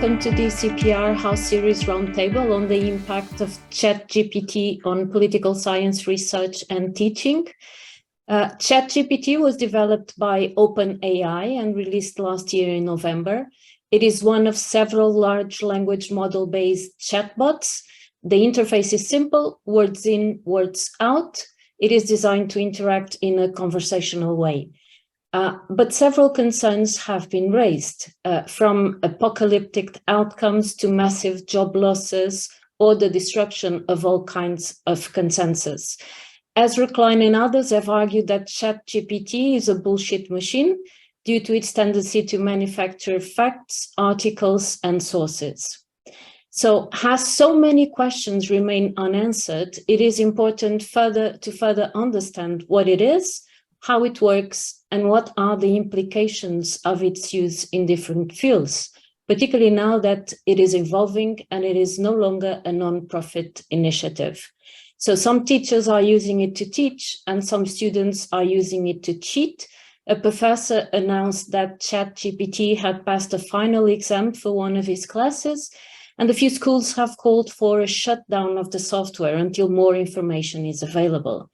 welcome to the ECPR House Series Roundtable on the impact of ChatGPT on political science research and teaching. ChatGPT was developed by OpenAI and released last year in November. It is one of several large language model-based chatbots. The interface is simple, words in, words out. It is designed to interact in a conversational way. But several concerns have been raised, from apocalyptic outcomes to massive job losses or the disruption of all kinds of consensus. Ezra Klein and others have argued that ChatGPT is a bullshit machine due to its tendency to manufacture facts, articles, and sources. So, as so many questions remain unanswered, it is important to further understand what it is, how it works, and what are the implications of its use in different fields, particularly now that it is evolving and it is no longer a non-profit initiative. So some teachers are using it to teach and some students are using it to cheat. A professor announced that ChatGPT had passed a final exam for one of his classes, and a few schools have called for a shutdown of the software until more information is available.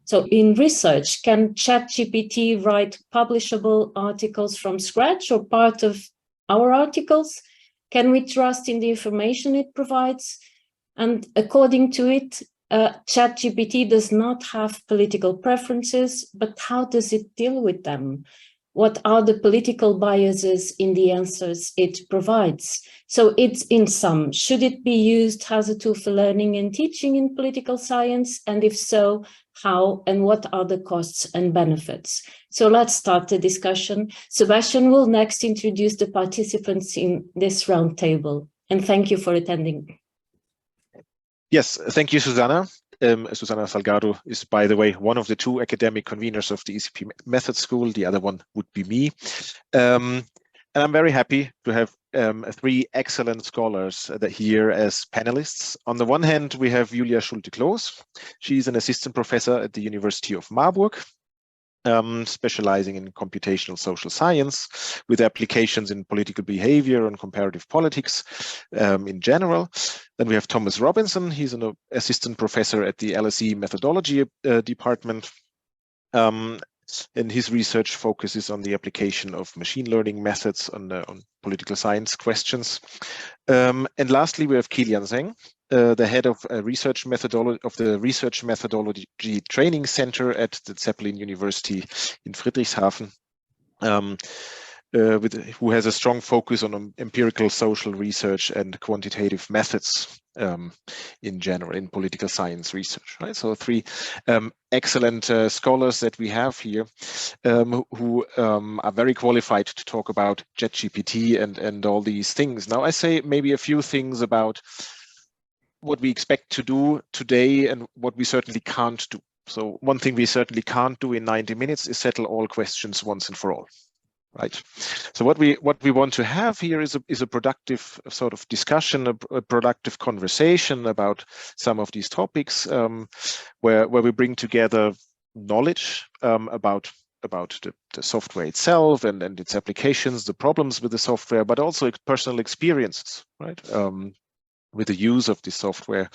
So in research, can ChatGPT write publishable articles from scratch or part of our articles? Can we trust in the information it provides? And according to it, ChatGPT does not have political preferences, but how does it deal with them? What are the political biases in the answers it provides? So it's in sum, should it be used as a tool for learning and teaching in political science? And if so, how and what are the costs and benefits? So let's start the discussion. Sebastian will next introduce the participants in this roundtable. And thank you for attending. Yes, thank you, Susana. Susana Salgado is, by the way, one of the two academic conveners of the ECP Method School. The other one would be me. And I'm very happy to have three excellent scholars here as panelists. On the one hand, we have Julia Schulte-Cloos. She's an assistant professor at the University of Marburg, specializing in computational social science with applications in political behavior and comparative politics in general. Then we have Thomas Robinson. He's an assistant professor at the LSE methodology department. And his research focuses on the application of machine learning methods on political science questions. And lastly, we have Kilian Seng, the head of research methodology of the Research Methodology Training Center at the Zeppelin University in Friedrichshafen, who has a strong focus on empirical social research and quantitative methods in general in political science research. Right, so three excellent scholars that we have here who are very qualified to talk about ChatGPT and all these things. Now, I say maybe a few things about what we expect to do today and what we certainly can't do. So one thing we certainly can't do in 90 minutes is settle all questions once and for all. Right. So what we want to have here is a productive sort of discussion, a productive conversation about some of these topics, where we bring together knowledge about the software itself and its applications, the problems with the software, but also personal experiences, right? With the use of this software,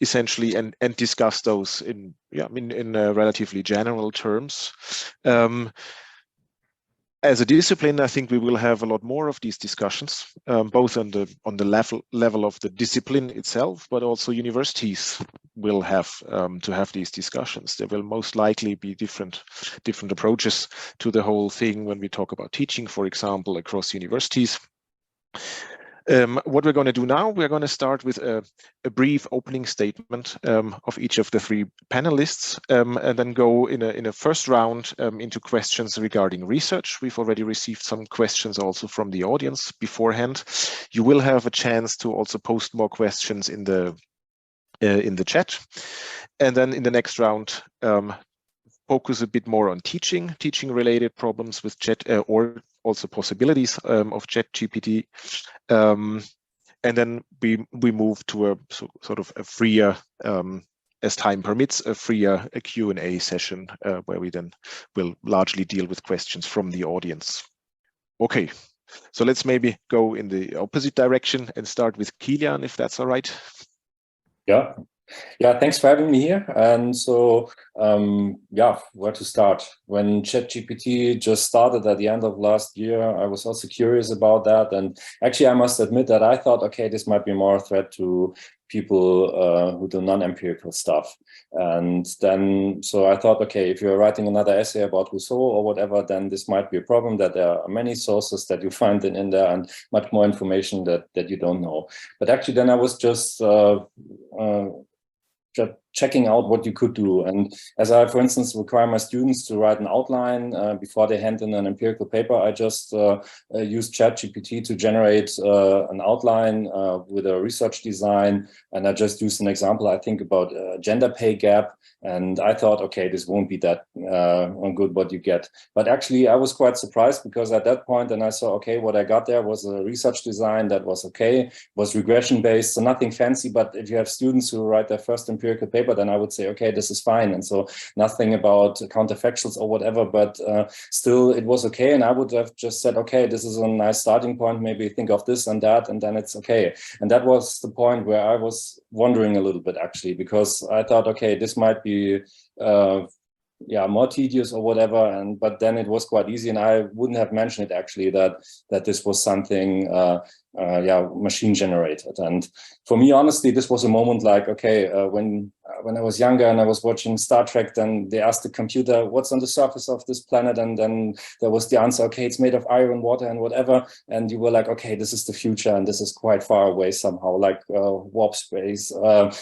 essentially, and discuss those in relatively general terms. As a discipline, I think we will have a lot more of these discussions, both on the level of the discipline itself, but also universities will have to have these discussions. There will most likely be different approaches to the whole thing when we talk about teaching, for example, across universities. What we're going to do now, we're going to start with a brief opening statement of each of the three panelists, and then go in a first round into questions regarding research. We've already received some questions also from the audience beforehand. You will have a chance to also post more questions in the chat, and then in the next round, focus a bit more on teaching related problems with chat or also possibilities of ChatGPT, and then we move to a sort of a freer, as time permits, a Q&A session where we then will largely deal with questions from the audience. Okay, So let's maybe go in the opposite direction and start with Kilian, if that's all right. Yeah. Yeah, thanks for having me here. And so, yeah, where to start? When ChatGPT just started at the end of last year, I was also curious about that. And actually, I must admit that I thought, okay, this might be more a threat to people who do non-empirical stuff. And then, so I thought, okay, if you're writing another essay about Rousseau or whatever, then this might be a problem, that there are many sources that you find in there and much more information that you don't know. But actually, then I was just checking out what you could do. And as I, for instance, require my students to write an outline before they hand in an empirical paper, I just use ChatGPT to generate an outline with a research design. And I just used an example, I think, about gender pay gap. And I thought, okay, this won't be that good what you get. But actually, I was quite surprised, because at that point, then I saw, okay, what I got there was a research design that was okay, was regression based, so nothing fancy. But if you have students who write their first empirical paper, then I would say, okay, this is fine. And so nothing about counterfactuals or whatever, but still it was okay. And I would have just said, okay, this is a nice starting point, maybe think of this and that, and then it's okay. And that was the point where I was wondering a little bit, actually, because I thought, okay, this might be yeah, more tedious or whatever, but then it was quite easy, and I wouldn't have mentioned it actually that this was something yeah, machine generated. And for me, honestly, this was a moment like, okay, when I was younger and I was watching Star Trek, then they asked the computer, what's on the surface of this planet? And then there was the answer, okay, it's made of iron, water, and whatever. And you were like, okay, this is the future, and this is quite far away somehow, like warp space,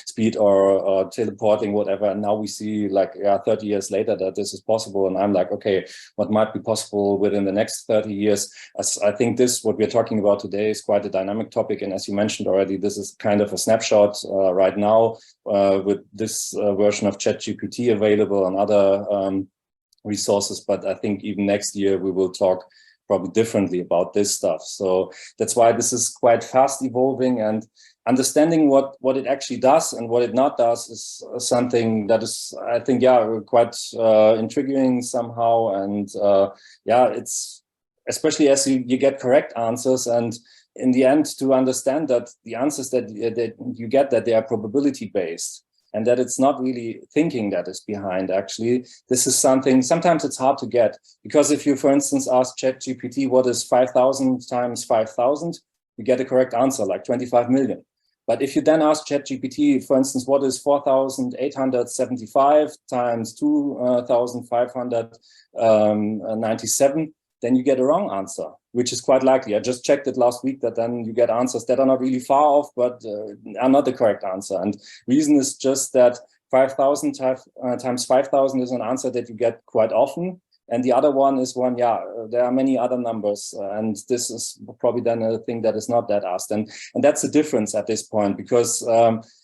speed, or teleporting, whatever. And now we see, like, yeah, 30 years later that this is possible. And I'm like, okay, what might be possible within the next 30 years? As I think this, what we're talking about today, is quite a dynamic topic. And as you mentioned already, this is kind of a snapshot right now with this version of ChatGPT available and other resources. But I think even next year we will talk probably differently about this stuff. So that's why this is quite fast evolving, and understanding what it actually does and what it not does is something that is, I think, yeah, quite intriguing somehow. And yeah, it's especially as you get correct answers, and in the end, to understand that the answers that you get, that they are probability based, and that it's not really thinking that is behind. Actually, this is something, sometimes it's hard to get, because if you, for instance, ask ChatGPT, what is 5,000 times 5,000, you get a correct answer, like 25 million. But if you then ask ChatGPT, for instance, what is 4,875 times 2,597, then you get a wrong answer, which is quite likely. I just checked it last week, that then you get answers that are not really far off, but are not the correct answer. And reason is just that 5,000 times 5,000 is an answer that you get quite often. And the other one is one, yeah, there are many other numbers. And this is probably then a thing that is not that asked. And that's the difference at this point, because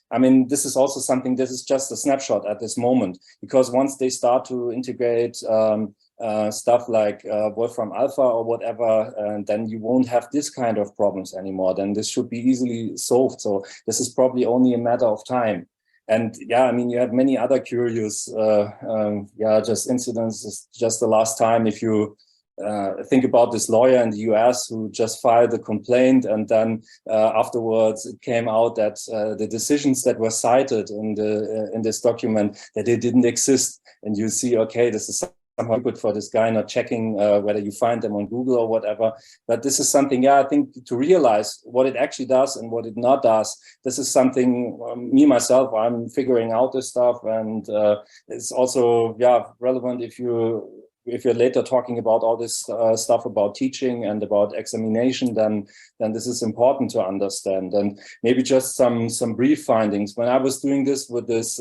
I mean, this is also something, this is just a snapshot at this moment, because once they start to integrate stuff like Wolfram Alpha or whatever, and then you won't have this kind of problems anymore. Then this should be easily solved. So this is probably only a matter of time. And yeah, I mean, you have many other curious, yeah, just incidents. Just the last time, if you think about this lawyer in the US who just filed a complaint, and then afterwards it came out that the decisions that were cited in this document, that they didn't exist. And you see, okay, this is somehow good for this guy not checking whether you find them on Google or whatever. But this is something, yeah, I think to realize what it actually does and what it not does, this is something, me, myself, I'm figuring out this stuff. And it's also, yeah, relevant if you're later talking about all this stuff about teaching and about examination, then this is important to understand. And maybe just some brief findings. When I was doing this with this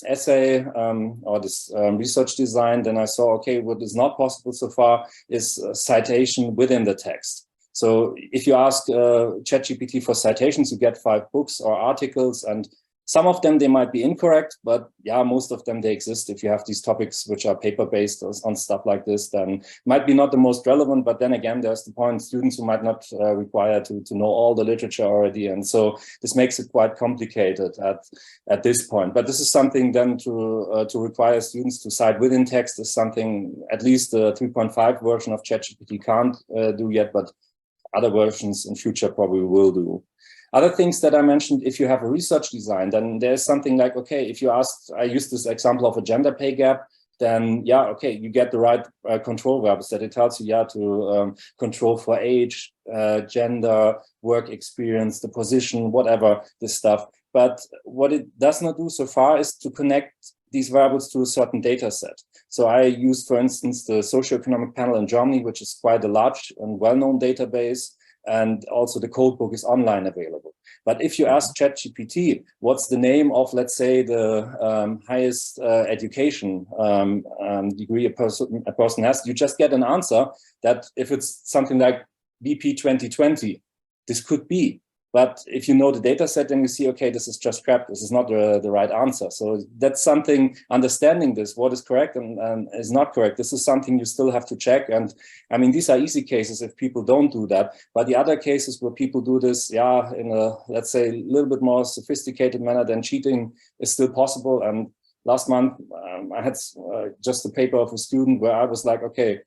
essay or this research design, then I saw, okay, what is not possible so far is citation within the text. So if you ask ChatGPT for citations, you get 5 books or articles, and some of them, they might be incorrect, but yeah, most of them, they exist. If you have these topics which are paper-based on stuff like this, then might be not the most relevant, but then again, there's the point, students who might not require to know all the literature already. And so this makes it quite complicated at this point. But this is something then to require students to cite within text is something at least the 3.5 version of ChatGPT can't do yet, but other versions in future probably will do. Other things that I mentioned, if you have a research design, then there's something like, okay, if you ask, I use this example of a gender pay gap, then yeah, okay, you get the right control verbs that it tells you, yeah, to control for age, gender, work experience, the position, whatever, this stuff. But what it does not do so far is to connect these variables to a certain data set. So I use, for instance, the socioeconomic panel in Germany, which is quite a large and well-known database. And also the code book is online available. But if you ask ChatGPT, what's the name of, let's say, the highest education degree a person has, you just get an answer that if it's something like BP 2020, this could be. But if you know the data set, then you see, okay, this is just crap. This is not the right answer. So that's something, understanding this, what is correct and is not correct. This is something you still have to check. And I mean, these are easy cases if people don't do that. But the other cases where people do this, yeah, in a, let's say, a little bit more sophisticated manner than cheating is still possible. And last month, I had just a paper of a student where I was like, okay,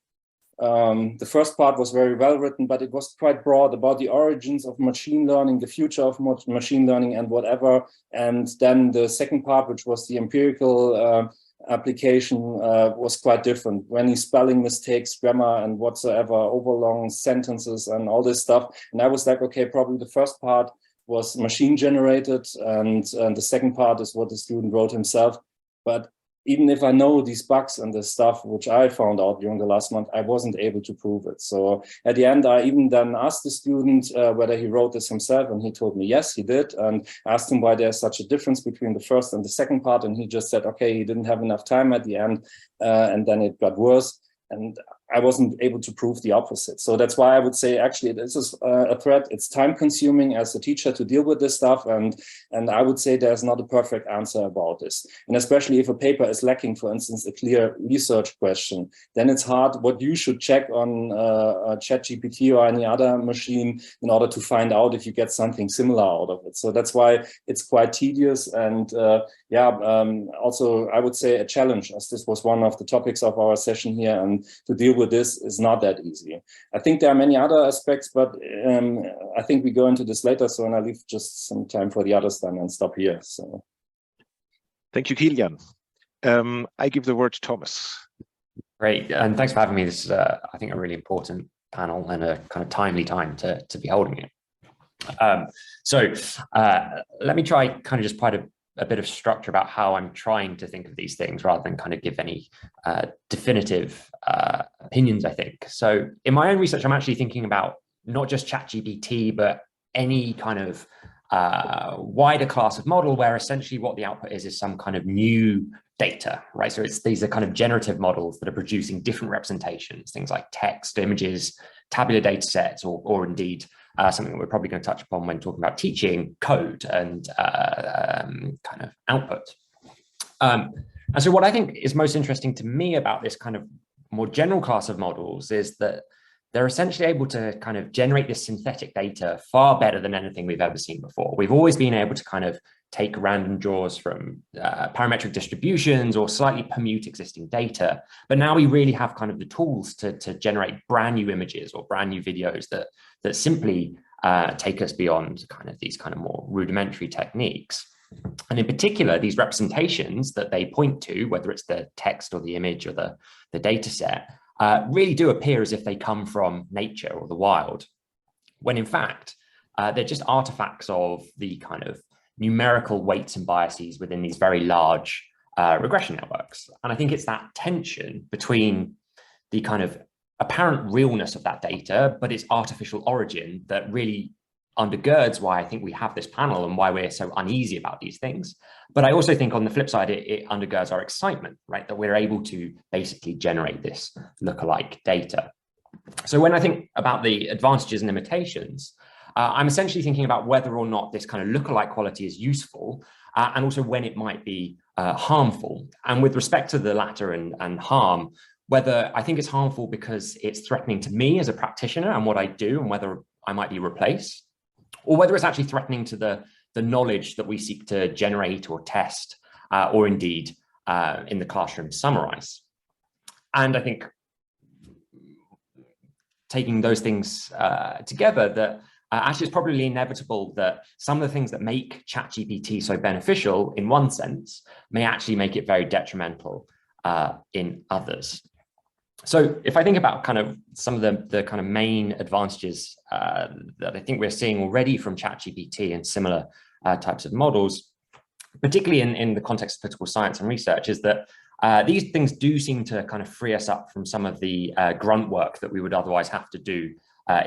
the first part was very well written, but it was quite broad about the origins of machine learning, the future of machine learning and whatever. And then the second part, which was the empirical application, was quite different. Many spelling mistakes, grammar and whatsoever, overlong sentences and all this stuff. And I was like, okay, probably the first part was machine generated and the second part is what the student wrote himself. But even if I know these bugs and the stuff which I found out during the last month, I wasn't able to prove it. So at the end, I even then asked the student whether he wrote this himself, and he told me, yes, he did. And asked him why there's such a difference between the first and the second part. And he just said, okay, he didn't have enough time at the end. And then it got worse. And I wasn't able to prove the opposite. So that's why I would say, actually, this is a threat. It's time consuming as a teacher to deal with this stuff. And I would say there's not a perfect answer about this. And especially if a paper is lacking, for instance, a clear research question, then it's hard what you should check on ChatGPT or any other machine in order to find out if you get something similar out of it. So that's why it's quite tedious. And also, I would say a challenge, as this was one of the topics of our session here. And to deal with this is not that easy. I think there are many other aspects, but I think we go into this later. So and I leave just some time for the others then and stop here. So thank you, Kilian. I give the word to Thomas. Great, and thanks for having me. This is, I think, a really important panel and a kind of timely time to be holding it. Let me try kind of just provide a bit of structure about how I'm trying to think of these things rather than kind of give any definitive opinions, I think. So in my own research, I'm actually thinking about not just ChatGPT, but any kind of wider class of model where essentially what the output is some kind of new data, right? So these are kind of generative models that are producing different representations, things like text, images, tabular data sets, or indeed something that we're probably going to touch upon when talking about teaching, code and kind of output. And so what I think is most interesting to me about this kind of more general class of models is that they're essentially able to kind of generate this synthetic data far better than anything we've ever seen before. We've always been able to kind of take random draws from parametric distributions or slightly permute existing data. But now we really have kind of the tools to generate brand new images or brand new videos that simply take us beyond kind of these kind of more rudimentary techniques. And in particular, these representations that they point to, whether it's the text or the image or the data set, really do appear as if they come from nature or the wild, when in fact, they're just artifacts of the kind of numerical weights and biases within these very large regression networks. And I think it's that tension between the kind of apparent realness of that data, but its artificial origin that really undergirds why I think we have this panel and why we're so uneasy about these things. But I also think on the flip side, it undergirds our excitement, right? That we're able to basically generate this lookalike data. So when I think about the advantages and limitations, I'm essentially thinking about whether or not this kind of lookalike quality is useful and also when it might be harmful. And with respect to the latter and harm, whether I think it's harmful because it's threatening to me as a practitioner and what I do and whether I might be replaced, or whether it's actually threatening to the knowledge that we seek to generate or test, or indeed in the classroom summarize. And I think taking those things together, that actually it's probably inevitable that some of the things that make ChatGPT so beneficial in one sense may actually make it very detrimental in others. So if I think about kind of some of the kind of main advantages that I think we're seeing already from ChatGPT and similar types of models, particularly in the context of political science and research, is that these things do seem to kind of free us up from some of the grunt work that we would otherwise have to do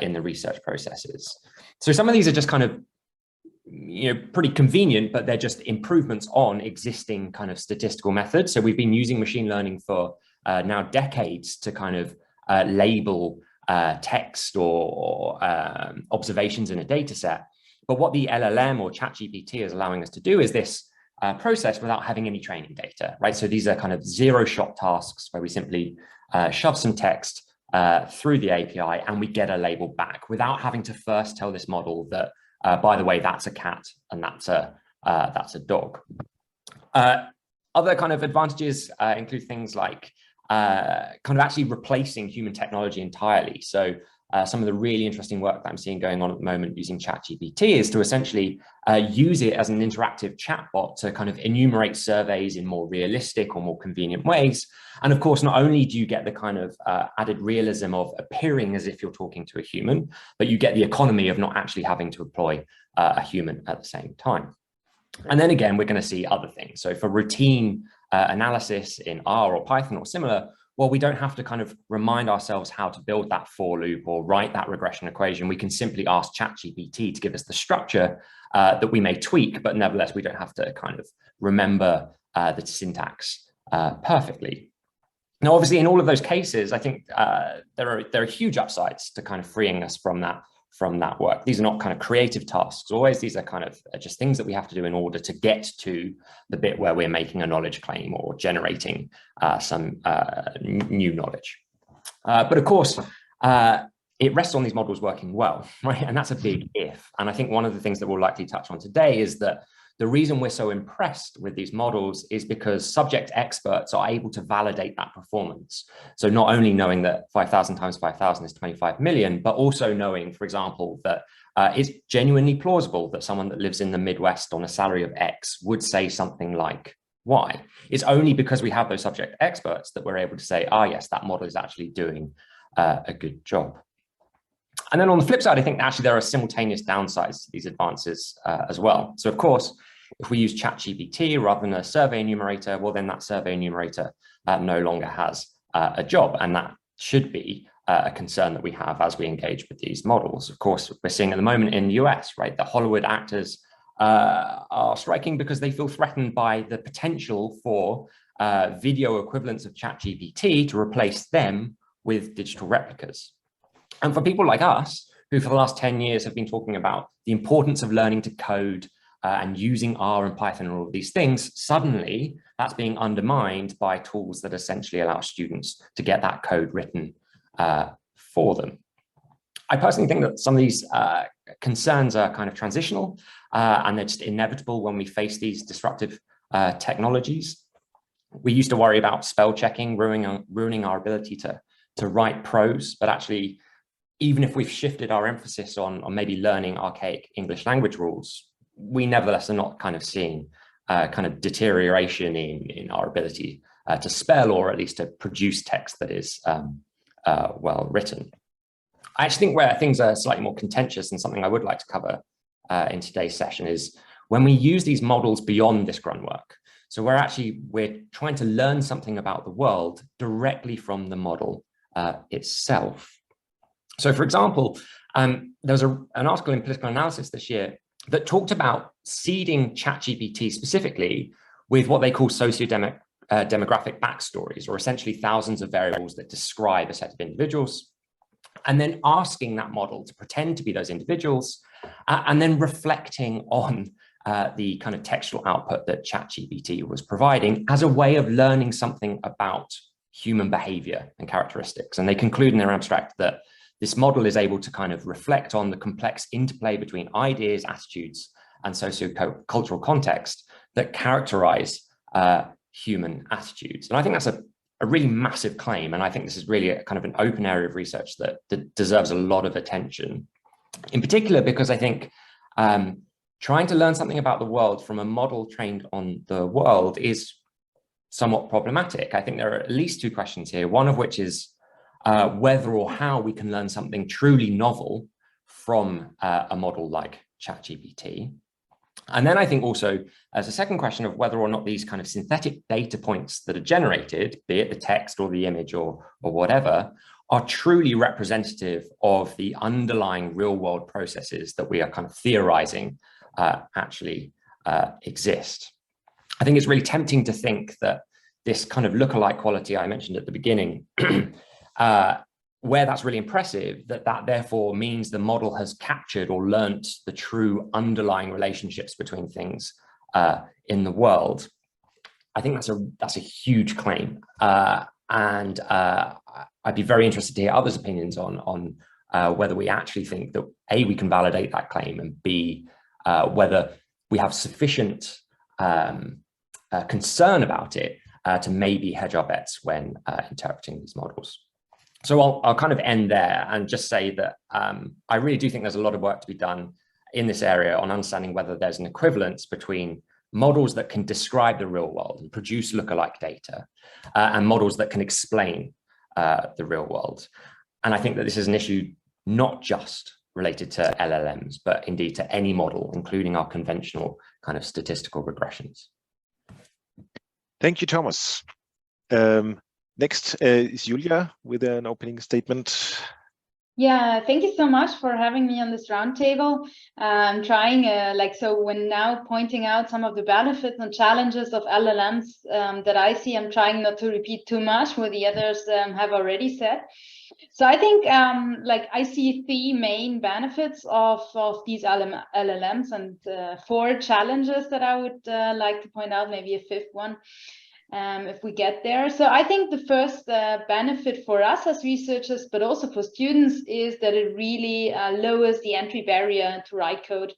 in the research processes. So some of these are just kind of, pretty convenient, but they're just improvements on existing kind of statistical methods. So we've been using machine learning for now decades to kind of label text or observations in a data set. But what the LLM or ChatGPT is allowing us to do is this process without having any training data, right? So these are kind of zero-shot tasks where we simply shove some text through the API and we get a label back without having to first tell this model that, by the way, that's a cat and that's a dog. Other kind of advantages include things like kind of actually replacing human technology entirely. So some of the really interesting work that I'm seeing going on at the moment using ChatGPT is to essentially use it as an interactive chatbot to kind of enumerate surveys in more realistic or more convenient ways. And of course, not only do you get the kind of added realism of appearing as if you're talking to a human, but you get the economy of not actually having to employ a human at the same time. And then again, we're going to see other things. So for routine analysis in R or Python or similar, well, we don't have to kind of remind ourselves how to build that for loop or write that regression equation. We can simply ask ChatGPT to give us the structure that we may tweak, but nevertheless, we don't have to kind of remember the syntax perfectly. Now, obviously, in all of those cases, I think there are huge upsides to kind of freeing us from that work. These are not kind of creative tasks always. These are kind of just things that we have to do in order to get to the bit where we're making a knowledge claim or generating some new knowledge. But of course, it rests on these models working well, right? And that's a big if. And I think one of the things that we'll likely touch on today is that the reason we're so impressed with these models is because subject experts are able to validate that performance. So not only knowing that 5,000 times 5,000 is 25 million, but also knowing, for example, that it's genuinely plausible that someone that lives in the Midwest on a salary of X would say something like Y. It's only because we have those subject experts that we're able to say, yes, that model is actually doing a good job. And then on the flip side, I think actually there are simultaneous downsides to these advances as well. So of course, if we use ChatGPT rather than a survey enumerator, well, then that survey enumerator no longer has a job. And that should be a concern that we have as we engage with these models. Of course, we're seeing at the moment in the US, right, the Hollywood actors are striking because they feel threatened by the potential for video equivalents of ChatGPT to replace them with digital replicas. And for people like us, who for the last 10 years have been talking about the importance of learning to code and using R and Python and all of these things, suddenly that's being undermined by tools that essentially allow students to get that code written for them. I personally think that some of these concerns are kind of transitional and they're just inevitable when we face these disruptive technologies. We used to worry about spell checking, ruining our ability to write prose, but actually, even if we've shifted our emphasis on maybe learning archaic English language rules, we nevertheless are not kind of seeing kind of deterioration in our ability to spell, or at least to produce text that is well written. I actually think where things are slightly more contentious, and something I would like to cover in today's session, is when we use these models beyond this grunt work. So we're trying to learn something about the world directly from the model itself. So for example, there was an article in Political Analysis this year that talked about seeding ChatGPT specifically with what they call socio-demographic backstories, or essentially thousands of variables that describe a set of individuals, and then asking that model to pretend to be those individuals, and then reflecting on the kind of textual output that ChatGPT was providing as a way of learning something about human behavior and characteristics. And they conclude in their abstract that this model is able to kind of reflect on the complex interplay between ideas, attitudes, and socio-cultural context that characterize human attitudes. And I think that's a a really massive claim. And I think this is really a kind of an open area of research that deserves a lot of attention, in particular, because I think trying to learn something about the world from a model trained on the world is somewhat problematic. I think there are at least two questions here, one of which is whether or how we can learn something truly novel from a model like ChatGPT. And then I think also as a second question of whether or not these kind of synthetic data points that are generated, be it the text or the image or whatever, are truly representative of the underlying real world processes that we are kind of theorizing actually exist. I think it's really tempting to think that this kind of lookalike quality I mentioned at the beginning, where that's really impressive, that therefore means the model has captured or learnt the true underlying relationships between things in the world. I think that's a huge claim, and I'd be very interested to hear others' opinions on whether we actually think that A, we can validate that claim, and B, whether we have sufficient concern about it to maybe hedge our bets when interpreting these models. So I'll kind of end there and just say that I really do think there's a lot of work to be done in this area on understanding whether there's an equivalence between models that can describe the real world and produce lookalike data and models that can explain the real world. And I think that this is an issue not just related to LLMs, but indeed to any model, including our conventional kind of statistical regressions. Thank you, Thomas. Next is Julia with an opening statement. Yeah, thank you so much for having me on this roundtable. I'm trying, so when now pointing out some of the benefits and challenges of LLMs that I see, I'm trying not to repeat too much what the others have already said. So I think, I see three main benefits of these LLMs and 4 challenges that I would like to point out, maybe a 5th one. If we get there. So I think the first benefit for us as researchers, but also for students, is that it really lowers the entry barrier to write code.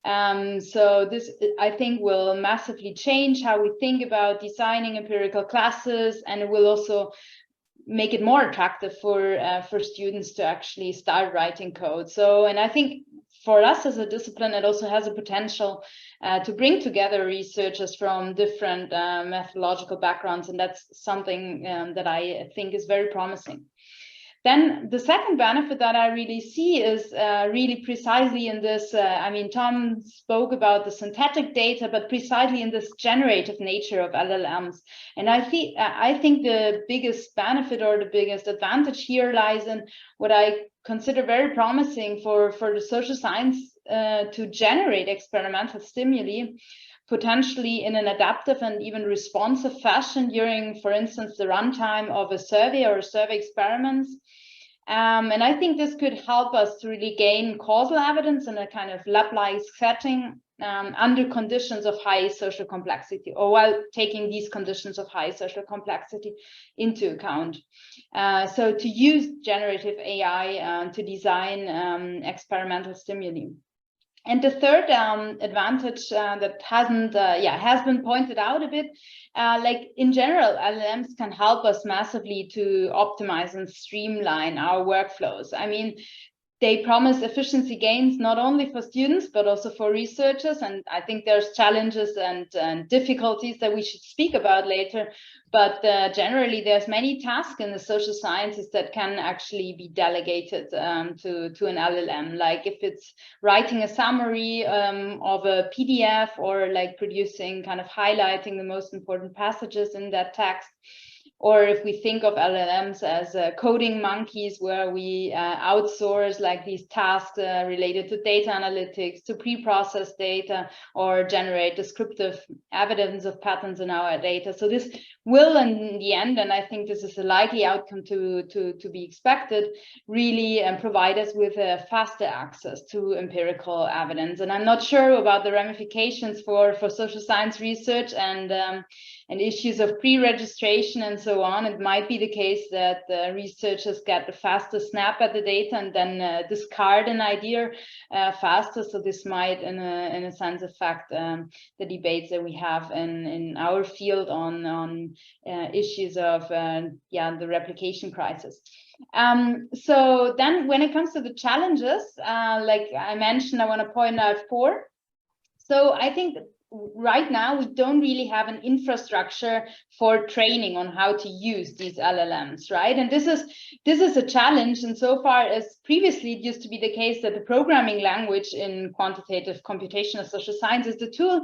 So this, I think, will massively change how we think about designing empirical classes, and it will also make it more attractive for students to actually start writing code. So, and I think for us as a discipline, it also has a potential to bring together researchers from different methodological backgrounds, and that's something that I think is very promising. Then the second benefit that I really see is really precisely in this, Tom spoke about the synthetic data, but precisely in this generative nature of LLMs. And I think the biggest benefit or the biggest advantage here lies in what I consider very promising for the social science to generate experimental stimuli, potentially in an adaptive and even responsive fashion during, for instance, the runtime of a survey or survey experiments. And I think this could help us to really gain causal evidence in a kind of lab-like setting under conditions of high social complexity, or while taking these conditions of high social complexity into account. So to use generative AI to design experimental stimuli. And the third advantage that has been pointed out a bit, in general, LLMs can help us massively to optimize and streamline our workflows. I mean, they promise efficiency gains not only for students, but also for researchers. And I think there's challenges and difficulties that we should speak about later. But generally, there's many tasks in the social sciences that can actually be delegated to an LLM. Like if it's writing a summary of a PDF, or like producing, kind of highlighting the most important passages in that text. Or if we think of LLMs as coding monkeys, where we outsource like these tasks related to data analytics, to pre-process data, or generate descriptive evidence of patterns in our data. So this will, in the end, and I think this is a likely outcome to be expected, really provide us with faster access to empirical evidence. And I'm not sure about the ramifications for social science research, and issues of pre-registration and so on. It might be the case that the researchers get a faster snap at the data and then discard an idea faster. So this might, in a sense, affect the debates that we have in our field on issues of the replication crisis. So then when it comes to the challenges, like I mentioned, I want to point out 4. So I think right now we don't really have an infrastructure for training on how to use these LLMs, right? And this is a challenge. And so far as previously it used to be the case that the programming language in quantitative computational social science is the tool.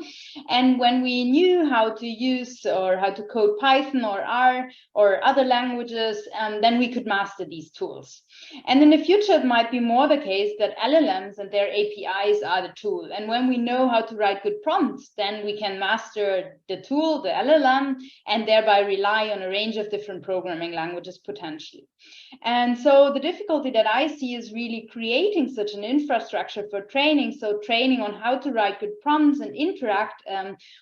And when we knew how to use or how to code Python or R or other languages, then we could master these tools. And in the future, it might be more the case that LLMs and their APIs are the tool. And when we know how to write good prompts, then we can master the tool, the LLM, and thereby rely on a range of different programming languages potentially. And so the difficulty that I see is really creating such an infrastructure for training. So training on how to write good prompts and interact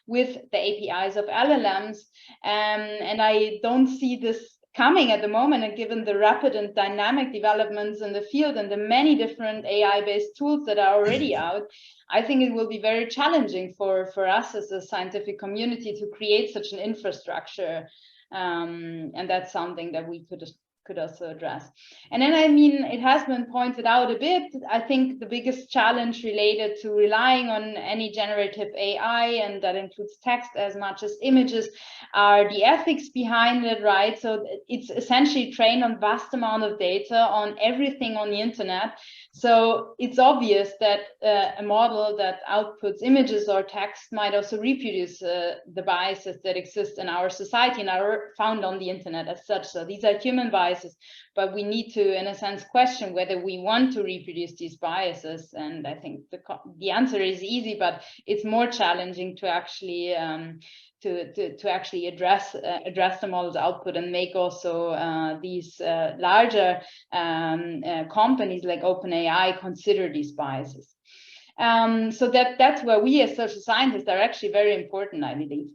with the APIs of LLMs. And I don't see this coming at the moment, and given the rapid and dynamic developments in the field and the many different AI-based tools that are already out, I think it will be very challenging for us as a scientific community to create such an infrastructure. And that's something that we could also address. And then, I mean, it has been pointed out a bit, I think the biggest challenge related to relying on any generative AI, and that includes text as much as images, are the ethics behind it, right? So it's essentially trained on vast amount of data on everything on the internet. So it's obvious that a model that outputs images or text might also reproduce the biases that exist in our society and are found on the internet as such. So these are human biases, but we need to, in a sense, question whether we want to reproduce these biases. And I think the answer is easy, but it's more challenging to actually to actually address the model's output and make also these larger companies like OpenAI consider these biases. So that's where we as social scientists are actually very important, I believe.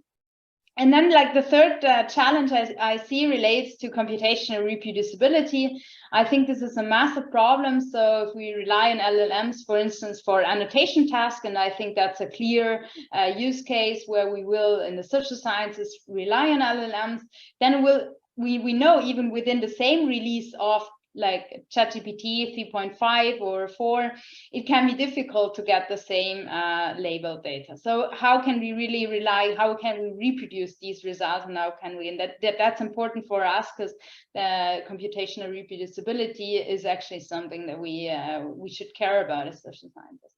And then, like, the third challenge I see relates to computational reproducibility. I think this is a massive problem. So if we rely on LLMs, for instance, for annotation tasks, and I think that's a clear use case where we will, in the social sciences, rely on LLMs, then we know even within the same release of like ChatGPT 3.5 or 4, it can be difficult to get the same labeled data. So how can we really rely, how can we reproduce these results, and how can we, and that's important for us, because the computational reproducibility is actually something that we should care about as social scientists.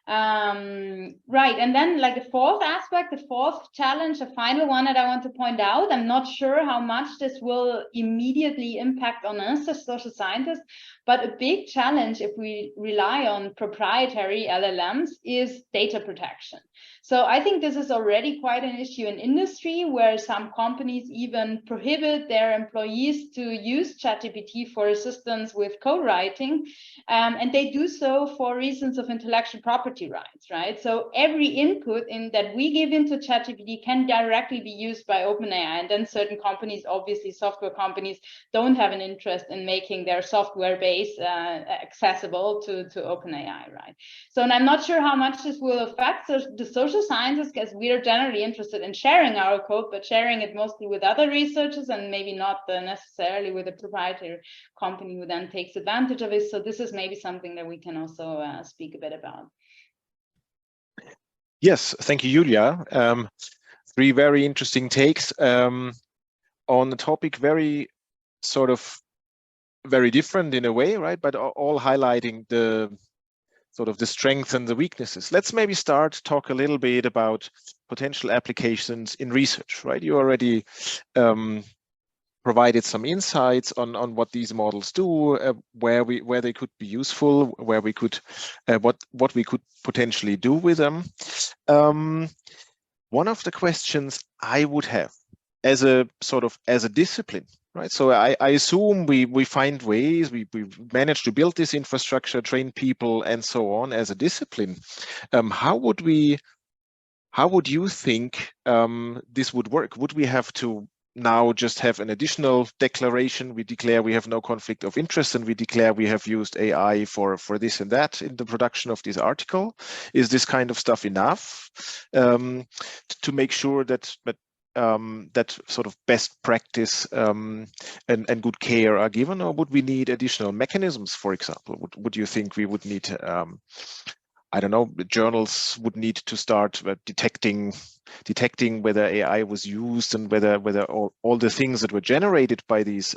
Right, and then, like, the fourth aspect, the fourth challenge, the final one that I want to point out, I'm not sure how much this will immediately impact on us as social scientists, but a big challenge if we rely on proprietary LLMs is data protection. So I think this is already quite an issue in industry, where some companies even prohibit their employees to use ChatGPT for assistance with code writing, and they do so for reasons of intellectual property rights, right? So every input that we give into ChatGPT can directly be used by OpenAI, and then certain companies, obviously software companies, don't have an interest in making their software base accessible to OpenAI, right? So, and I'm not sure how much this will affect the social sciences, because we are generally interested in sharing our code, but sharing it mostly with other researchers and maybe not necessarily with a proprietary company who then takes advantage of it. So this is maybe something that we can also speak a bit about. Yes, thank you, Julia. 3 very interesting takes on the topic, very different in a way, right? But all highlighting the the strengths and the weaknesses. Let's maybe talk a little bit about potential applications in research, right? You already provided some insights on what these models do, where they could be useful, where we could what we could potentially do with them. One of the questions I would have as a discipline, right? So I assume we find ways, we manage to build this infrastructure, train people, and so on as a discipline. How would we how would you think this would work? Would we have to now just have an additional declaration? We declare we have no conflict of interest, and we declare we have used AI for this and that in the production of this article. Is this kind of stuff enough to make sure that that sort of best practice and good care are given, or would we need additional mechanisms? For example, would you think we would need I don't know, the journals would need to start detecting whether AI was used, and whether all the things that were generated by these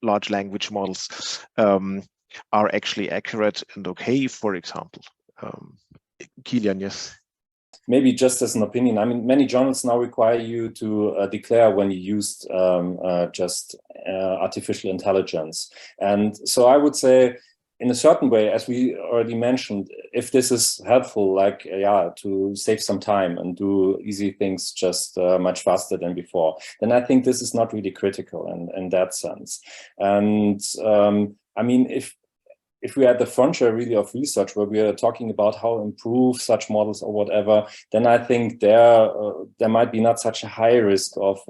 large language models are actually accurate and okay, for example. Kilian, yes. Maybe just as an opinion, I mean, many journals now require you to declare when you used just artificial intelligence. And so I would say, in a certain way, as we already mentioned, if this is helpful, like, to save some time and do easy things just much faster than before, then I think this is not really critical in that sense. And I mean, if we are at the frontier really of research, where we are talking about how to improve such models or whatever, then I think there might be not such a high risk of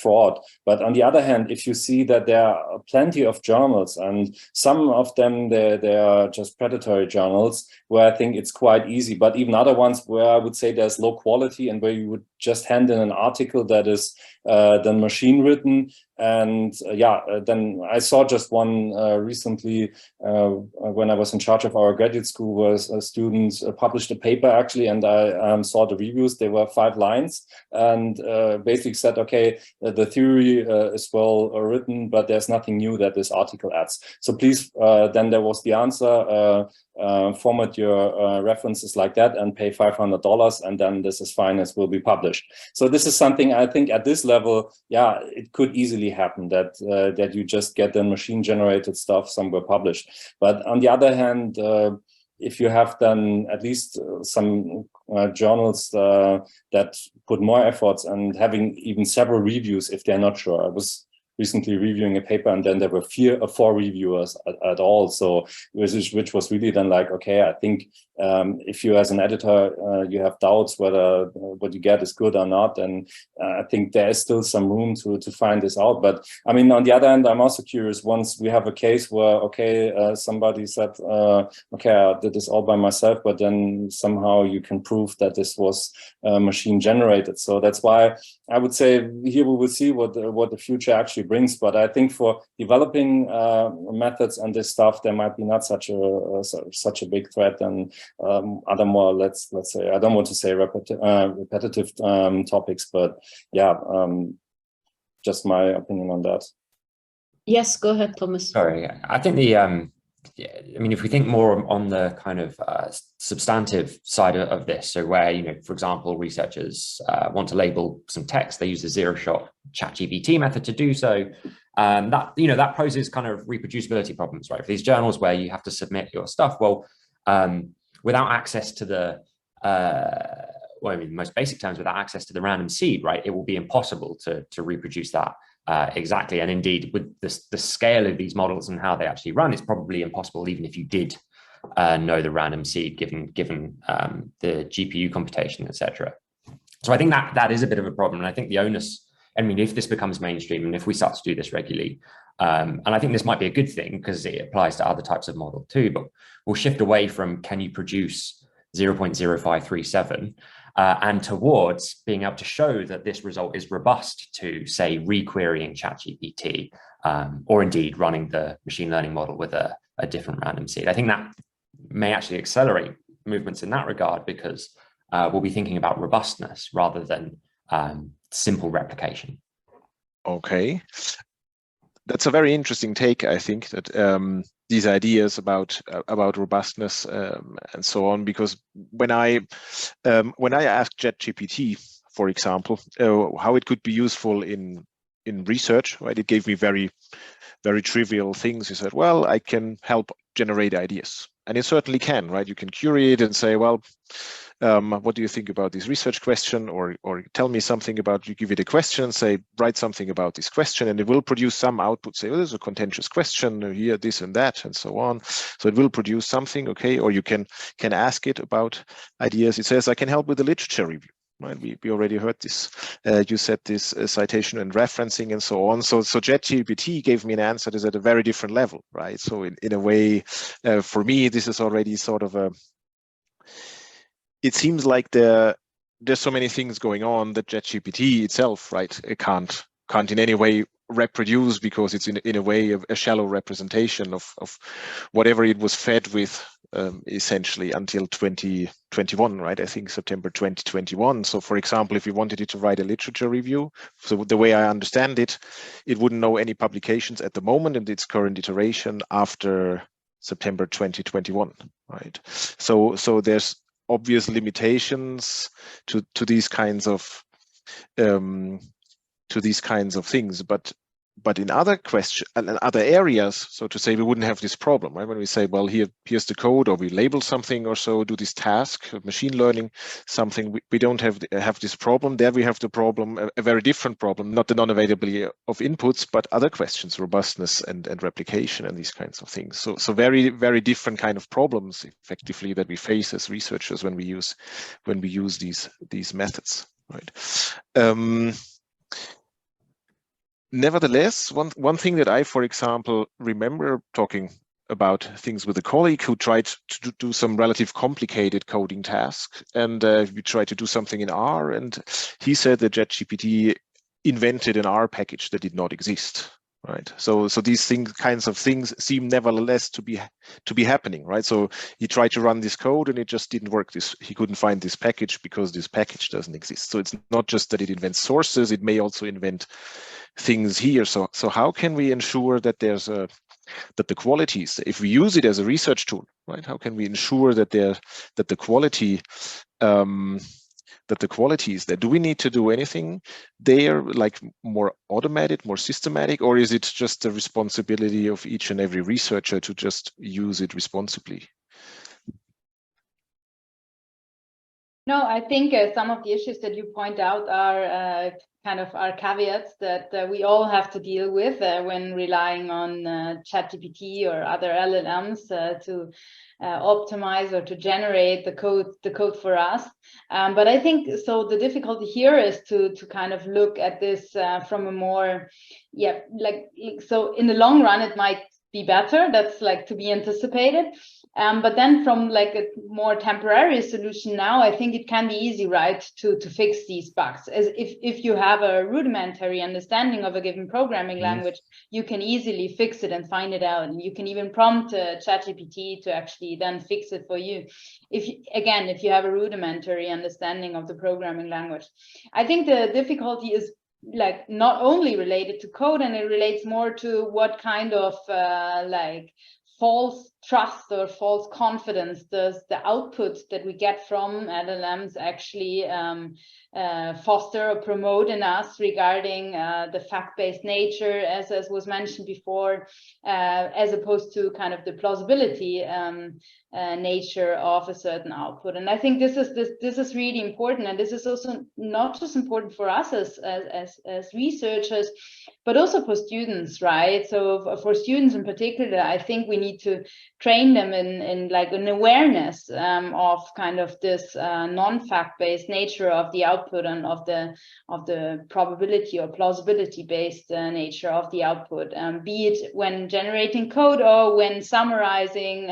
fraud. But on the other hand, if you see that there are plenty of journals, and some of them they are just predatory journals, where I think it's quite easy. But even other ones where I would say there's low quality, and where you would just hand in an article that is then machine written. And then I saw just one recently when I was in charge of our graduate school, where students published a paper actually, and I saw the reviews. They were 5 lines, and basically said, okay, the theory is well written, but there's nothing new that this article adds. So please, then there was the answer, format your references like that and pay $500, and then this is fine, as will be published. So this is something I think at this level, it could easily happen that that you just get the machine generated stuff somewhere published. But on the other hand, if you have done at least some journals that put more efforts and having even several reviews if they're not sure. I was recently reviewing a paper, and then there were 4 reviewers at all. So which was really then like, okay, I think if you as an editor, you have doubts whether what you get is good or not, and I think there is still some room to find this out. But I mean, on the other hand, I'm also curious, once we have a case where, okay, somebody said, okay, I did this all by myself, but then somehow you can prove that this was machine generated. So that's why I would say here we will see what the future actually brings. But I think for developing methods and this stuff, there might be not such a big threat, and other more, let's say, I don't want to say repetitive topics, but just my opinion on that. Yes, go ahead, Thomas. Sorry, I think I mean, if we think more on the kind of substantive side of this, so where, for example, researchers want to label some text, they use the zero-shot ChatGPT method to do so. That poses kind of reproducibility problems, right? For these journals where you have to submit your stuff, well, without access to the, in most basic terms, without access to the random seed, right, it will be impossible to reproduce that exactly. And indeed, with the scale of these models and how they actually run, it's probably impossible even if you did know the random seed, given the GPU computation, etc. So I think that is a bit of a problem. And I think the onus, I mean, if this becomes mainstream and if we start to do this regularly, and I think this might be a good thing because it applies to other types of model too, but we'll shift away from can you produce 0.0537 and towards being able to show that this result is robust to, say, requerying ChatGPT or indeed running the machine learning model with a different random seed. I think that may actually accelerate movements in that regard because we'll be thinking about robustness rather than simple replication. Okay. That's a very interesting take, I think, that these ideas about robustness and so on, because when I asked ChatGPT, for example, how it could be useful in research, right, it gave me very, very trivial things. He said, well, I can help generate ideas, and it certainly can, right? You can curate and say, well, what do you think about this research question, or tell me something about, you give it a question, say, write something about this question, and it will produce some output, say, oh, there's a contentious question here, this and that, and so on. So it will produce something, okay, or you can ask it about ideas. It says, I can help with the literature review. Right, we already heard this. You said this citation and referencing and so on. So ChatGPT gave me an answer that is at a very different level, right? So in a way, for me, this is already sort of a. It seems like there's so many things going on that ChatGPT itself, right, it can't in any way reproduce, because it's in a way a shallow representation of whatever it was fed with, essentially until 2021, right? I think September 2021. So for example, if you wanted it to write a literature review, so the way I understand it, it wouldn't know any publications at the moment in its current iteration after September 2021, right? So there's obvious limitations to these kinds of things, but in other questions and other areas, so to say, we wouldn't have this problem, right? When we say, well, here's the code, or we label something or so, do this task, machine learning, something, we don't have this problem. There we have the problem, a very different problem, not the non-availability of inputs, but other questions, robustness and replication and these kinds of things. So very, very different kind of problems, effectively, that we face as researchers when we use these methods, right? Nevertheless, one thing that I, for example, remember talking about things with a colleague who tried to do some relative complicated coding task, and we tried to do something in R, and he said that ChatGPT invented an R package that did not exist. Right. So these kinds of things seem nevertheless to be happening, right? So he tried to run this code and it just didn't work. He couldn't find this package because this package doesn't exist. So it's not just that it invents sources, it may also invent things here. So how can we ensure that that the qualities, if we use it as a research tool, right? How can we ensure that the quality is there? Do we need to do anything there, like more automated, more systematic, or is it just the responsibility of each and every researcher to just use it responsibly? No, I think some of the issues that you point out are kind of our caveats that we all have to deal with when relying on ChatGPT or other LLMs to optimize or to generate the code for us. But I think so the difficulty here is to kind of look at this from a more, so in the long run it might be better. That's like to be anticipated. But then from like a more temporary solution now, I think it can be easy, right, to fix these bugs. As if you have a rudimentary understanding of a given programming language, you can easily fix it and find it out. And you can even prompt ChatGPT to actually then fix it for you. If you have a rudimentary understanding of the programming language. I think the difficulty is like not only related to code, and it relates more to what kind of false trust or false confidence does the output that we get from LLMs actually foster or promote in us regarding the fact-based nature, as was mentioned before, as opposed to kind of the plausibility nature of a certain output. And I think this is really important, and this is also not just important for us as researchers, but also for students, right? So for students in particular, I think we need to train them in like an awareness of kind of this non-fact-based nature of the output and of the probability or plausibility-based nature of the output, be it when generating code or when summarizing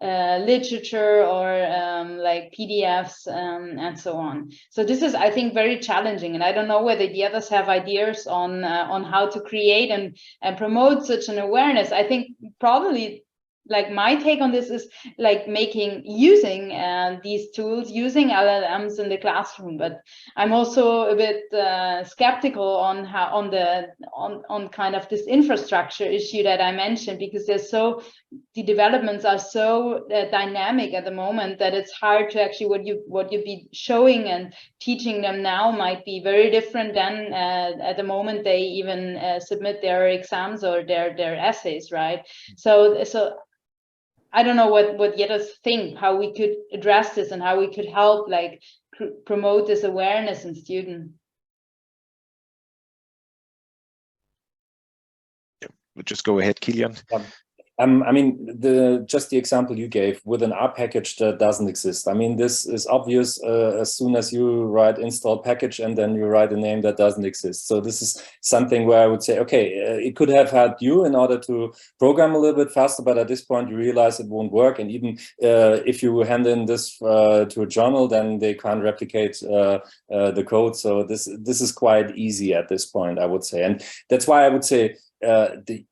literature or like PDFs and so on. So this is, I think, very challenging, and I don't know whether the others have ideas on how to create and promote such an awareness. I think probably, like, my take on this is like using these tools, using LLMs in the classroom, but I'm also a bit skeptical on how on kind of this infrastructure issue that I mentioned, because the developments are so dynamic at the moment that it's hard to actually what you'd be showing and teaching them now might be very different than at the moment they even submit their exams or their essays, right? So I don't know what the others think, how we could address this and how we could help like promote this awareness in students. We'll just go ahead, Kilian. I mean, just the example you gave with an R package that doesn't exist. I mean, this is obvious as soon as you write install package and then you write a name that doesn't exist. So this is something where I would say, okay, it could have helped you in order to program a little bit faster, but at this point you realize it won't work. And even if you hand in this to a journal, then they can't replicate the code. So this is quite easy at this point, I would say. And that's why I would say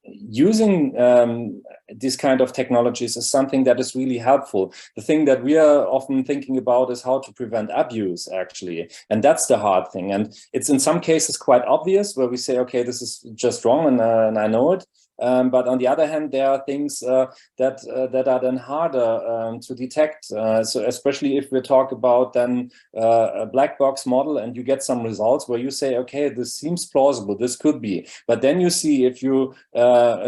using these kind of technologies is something that is really helpful. The thing that we are often thinking about is how to prevent abuse, actually. And that's the hard thing. And it's in some cases quite obvious where we say, okay, this is just wrong and I know it. But on the other hand, there are things that are then harder to detect. So especially if we talk about then a black box model and you get some results where you say, okay, this seems plausible, this could be. But then you see if you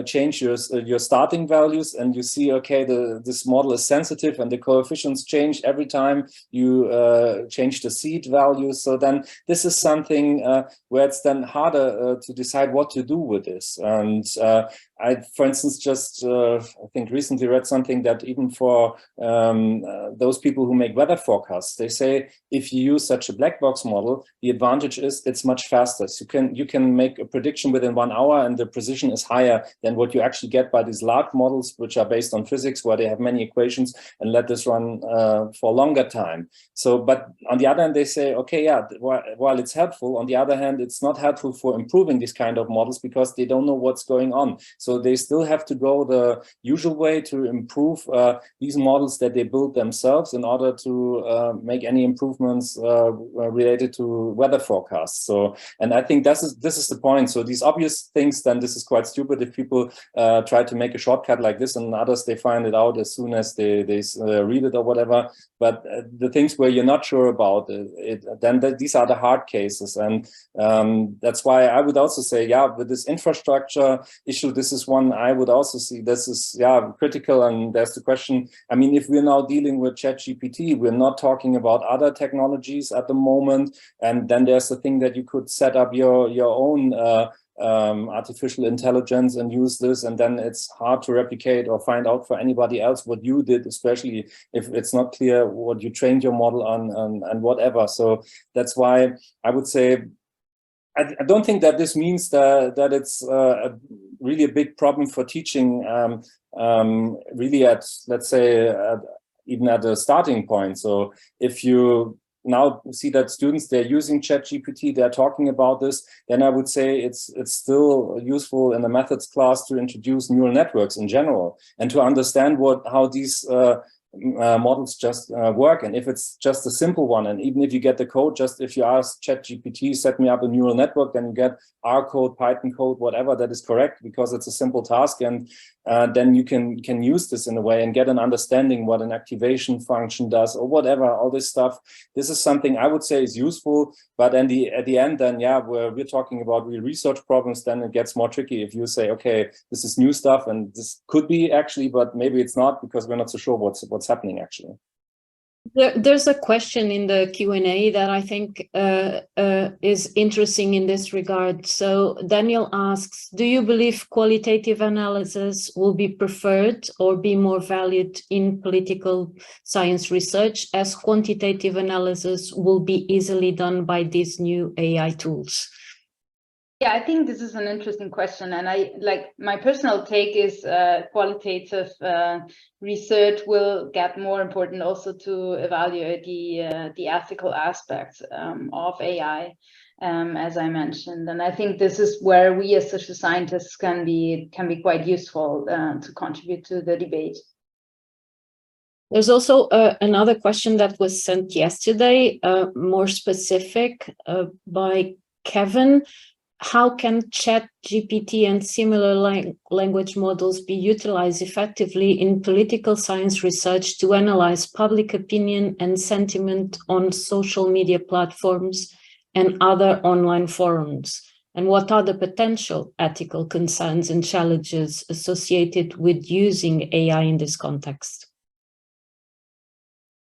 change your starting values and you see, okay, this model is sensitive and the coefficients change every time you change the seed values. So then this is something where it's then harder to decide what to do with this. And I, for instance, just I think recently read something that even for those people who make weather forecasts, they say if you use such a black box model, the advantage is it's much faster. So you can make a prediction within 1 hour and the precision is higher than what you actually get by these large models, which are based on physics, where they have many equations and let this run for a longer time. So, but on the other hand, they say, okay, yeah, while it's helpful, on the other hand, it's not helpful for improving these kind of models because they don't know what's going on. So they still have to go the usual way to improve these models that they build themselves in order to make any improvements related to weather forecasts. So, and I think this is the point. So these obvious things, then this is quite stupid if people try to make a shortcut like this, and others, they find it out as soon as they read it or whatever. But the things where you're not sure about it, then these are the hard cases. And that's why I would also say, yeah, with this infrastructure issue, this is one I would also see this is, yeah, critical. And there's the question, I mean, if we're now dealing with ChatGPT, we're not talking about other technologies at the moment. And then there's the thing that you could set up your own artificial intelligence and use this, and then it's hard to replicate or find out for anybody else what you did, especially if it's not clear what you trained your model on and whatever. So that's why I would say I don't think that this means that it's really a big problem for teaching really at, let's say, even at a starting point. So if you now see that students, they're using ChatGPT, they're talking about this, then I would say it's still useful in the methods class to introduce neural networks in general and to understand how these models just work. And if it's just a simple one, and even if you get the code, just if you ask ChatGPT, set me up a neural network, then you get R code, Python code, whatever that is correct, because it's a simple task. And then you can use this in a way and get an understanding what an activation function does or whatever, all this stuff. This is something I would say is useful, but at the end, then, yeah, where we're talking about real research problems, then it gets more tricky if you say, okay, this is new stuff and this could be actually, but maybe it's not because we're not so sure what's happening actually. There's a question in the Q&A that I think is interesting in this regard. So Daniel asks, do you believe qualitative analysis will be preferred or be more valued in political science research as quantitative analysis will be easily done by these new AI tools? Yeah, I think this is an interesting question, and my personal take is qualitative research will get more important also to evaluate the ethical aspects of AI, as I mentioned, and I think this is where we as social scientists can be quite useful to contribute to the debate. There's also another question that was sent yesterday, more specific, by Kevin. How can ChatGPT and similar language models be utilized effectively in political science research to analyze public opinion and sentiment on social media platforms and other online forums? And what are the potential ethical concerns and challenges associated with using AI in this context?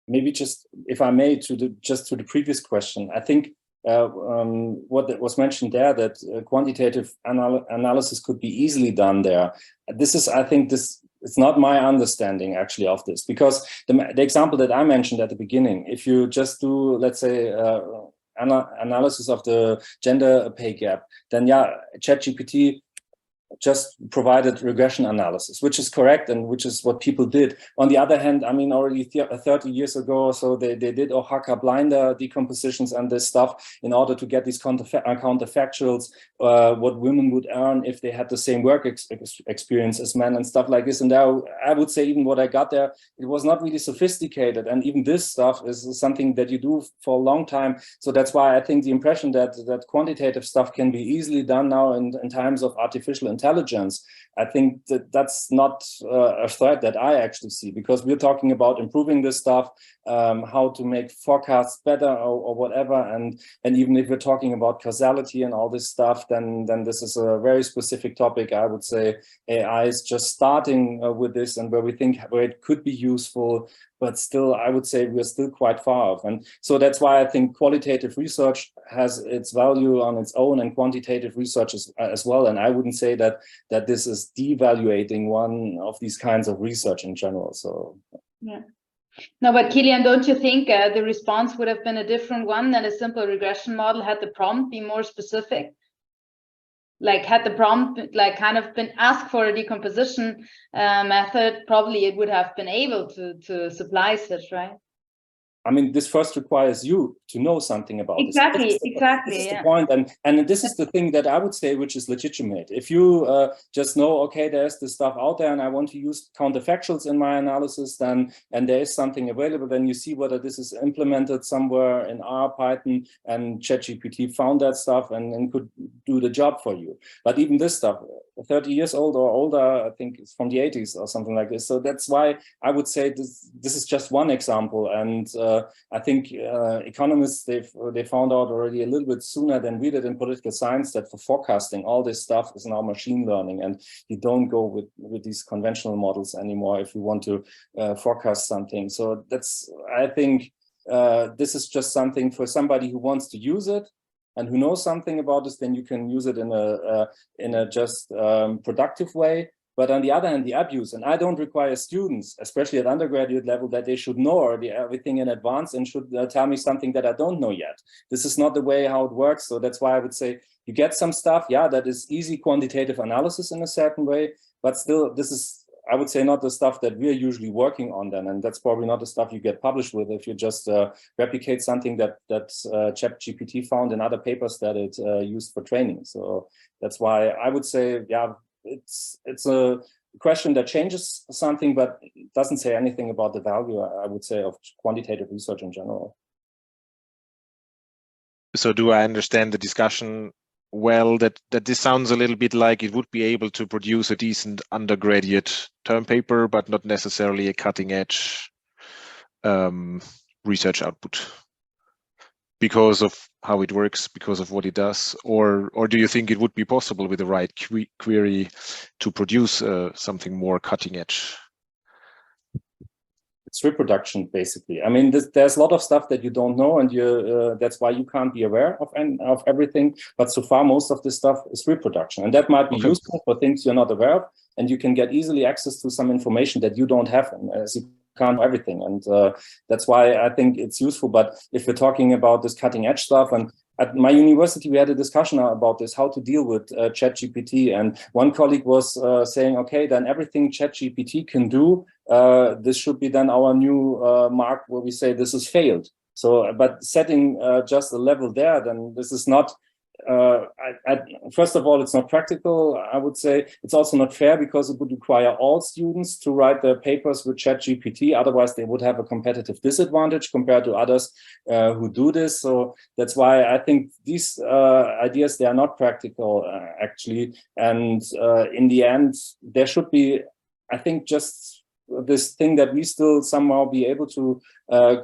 Maybe just, if I may, to the previous question, I think what was mentioned there, that quantitative analysis could be easily done there. This is, I think, it's not my understanding actually of this, because the example that I mentioned at the beginning, if you just do, let's say, analysis of the gender pay gap, then yeah, ChatGPT just provided regression analysis, which is correct and which is what people did. On the other hand, I mean, already 30 years ago or so, they did Oaxaca blinder decompositions and this stuff in order to get these counterfactuals, what women would earn if they had the same work experience as men and stuff like this. And now I would say even what I got there, it was not really sophisticated. And even this stuff is something that you do for a long time. So that's why I think the impression that quantitative stuff can be easily done now in times of artificial intelligence, I think that's not a threat that I actually see, because we're talking about improving this stuff, how to make forecasts better or whatever. And even if we're talking about causality and all this stuff, then this is a very specific topic. I would say AI is just starting with this, and where it could be useful, but still, I would say we're still quite far off. And so that's why I think qualitative research has its value on its own, and quantitative research as well. And I wouldn't say that this is devaluating one of these kinds of research in general. So yeah. No, but Kilian, don't you think the response would have been a different one than a simple regression model had the prompt be more specific? Like, had the prompt like kind of been asked for a decomposition method, probably it would have been able to supply such, right? I mean, this first requires you to know something about this. Exactly. This is the point. And this is the thing that I would say, which is legitimate. If you just know, okay, there's this stuff out there and I want to use counterfactuals in my analysis, and there is something available, then you see whether this is implemented somewhere in R, Python, and ChatGPT found that stuff and could do the job for you. But even this stuff, 30 years old or older, I think it's from the 80s or something like this. So that's why I would say this is just one example. And I think economists, they found out already a little bit sooner than we did in political science that for forecasting, all this stuff is now machine learning, and you don't go with these conventional models anymore if you want to forecast something. So that's, I think this is just something for somebody who wants to use it and who knows something about this. Then you can use it in a just productive way. But on the other hand, the abuse, and I don't require students, especially at undergraduate level, that they should know already everything in advance and should tell me something that I don't know yet. This is not the way how it works. So that's why I would say you get some stuff, yeah, that is easy quantitative analysis in a certain way, but still this is, I would say, not the stuff that we're usually working on then. And that's probably not the stuff you get published with if you just replicate something that ChatGPT found in other papers that it used for training. So that's why I would say, yeah, it's a question that changes something, but doesn't say anything about the value, I would say, of quantitative research in general. So do I understand the discussion well, that this sounds a little bit like it would be able to produce a decent undergraduate term paper, but not necessarily a cutting edge research output because of how it works, because of what it does? Or do you think it would be possible with the right query to produce something more cutting edge? It's reproduction, basically. I mean, there's a lot of stuff that you don't know, and that's why you can't be aware of everything. But so far, most of this stuff is reproduction, and that might be useful for things you're not aware of, and you can get easily access to some information that you don't have, as you can't know everything. And that's why I think it's useful. But if we're talking about this cutting edge stuff, and at my university, we had a discussion about this, how to deal with ChatGPT. And one colleague was saying, okay, then everything ChatGPT can do, this should be then our new mark where we say this is failed. So, but setting just a level there, then this is not, first of all, it's not practical. I would say it's also not fair, because it would require all students to write their papers with ChatGPT. Otherwise, they would have a competitive disadvantage compared to others who do this. So that's why I think these ideas, they are not practical, actually. And in the end, there should be, I think, just this thing that we still somehow be able to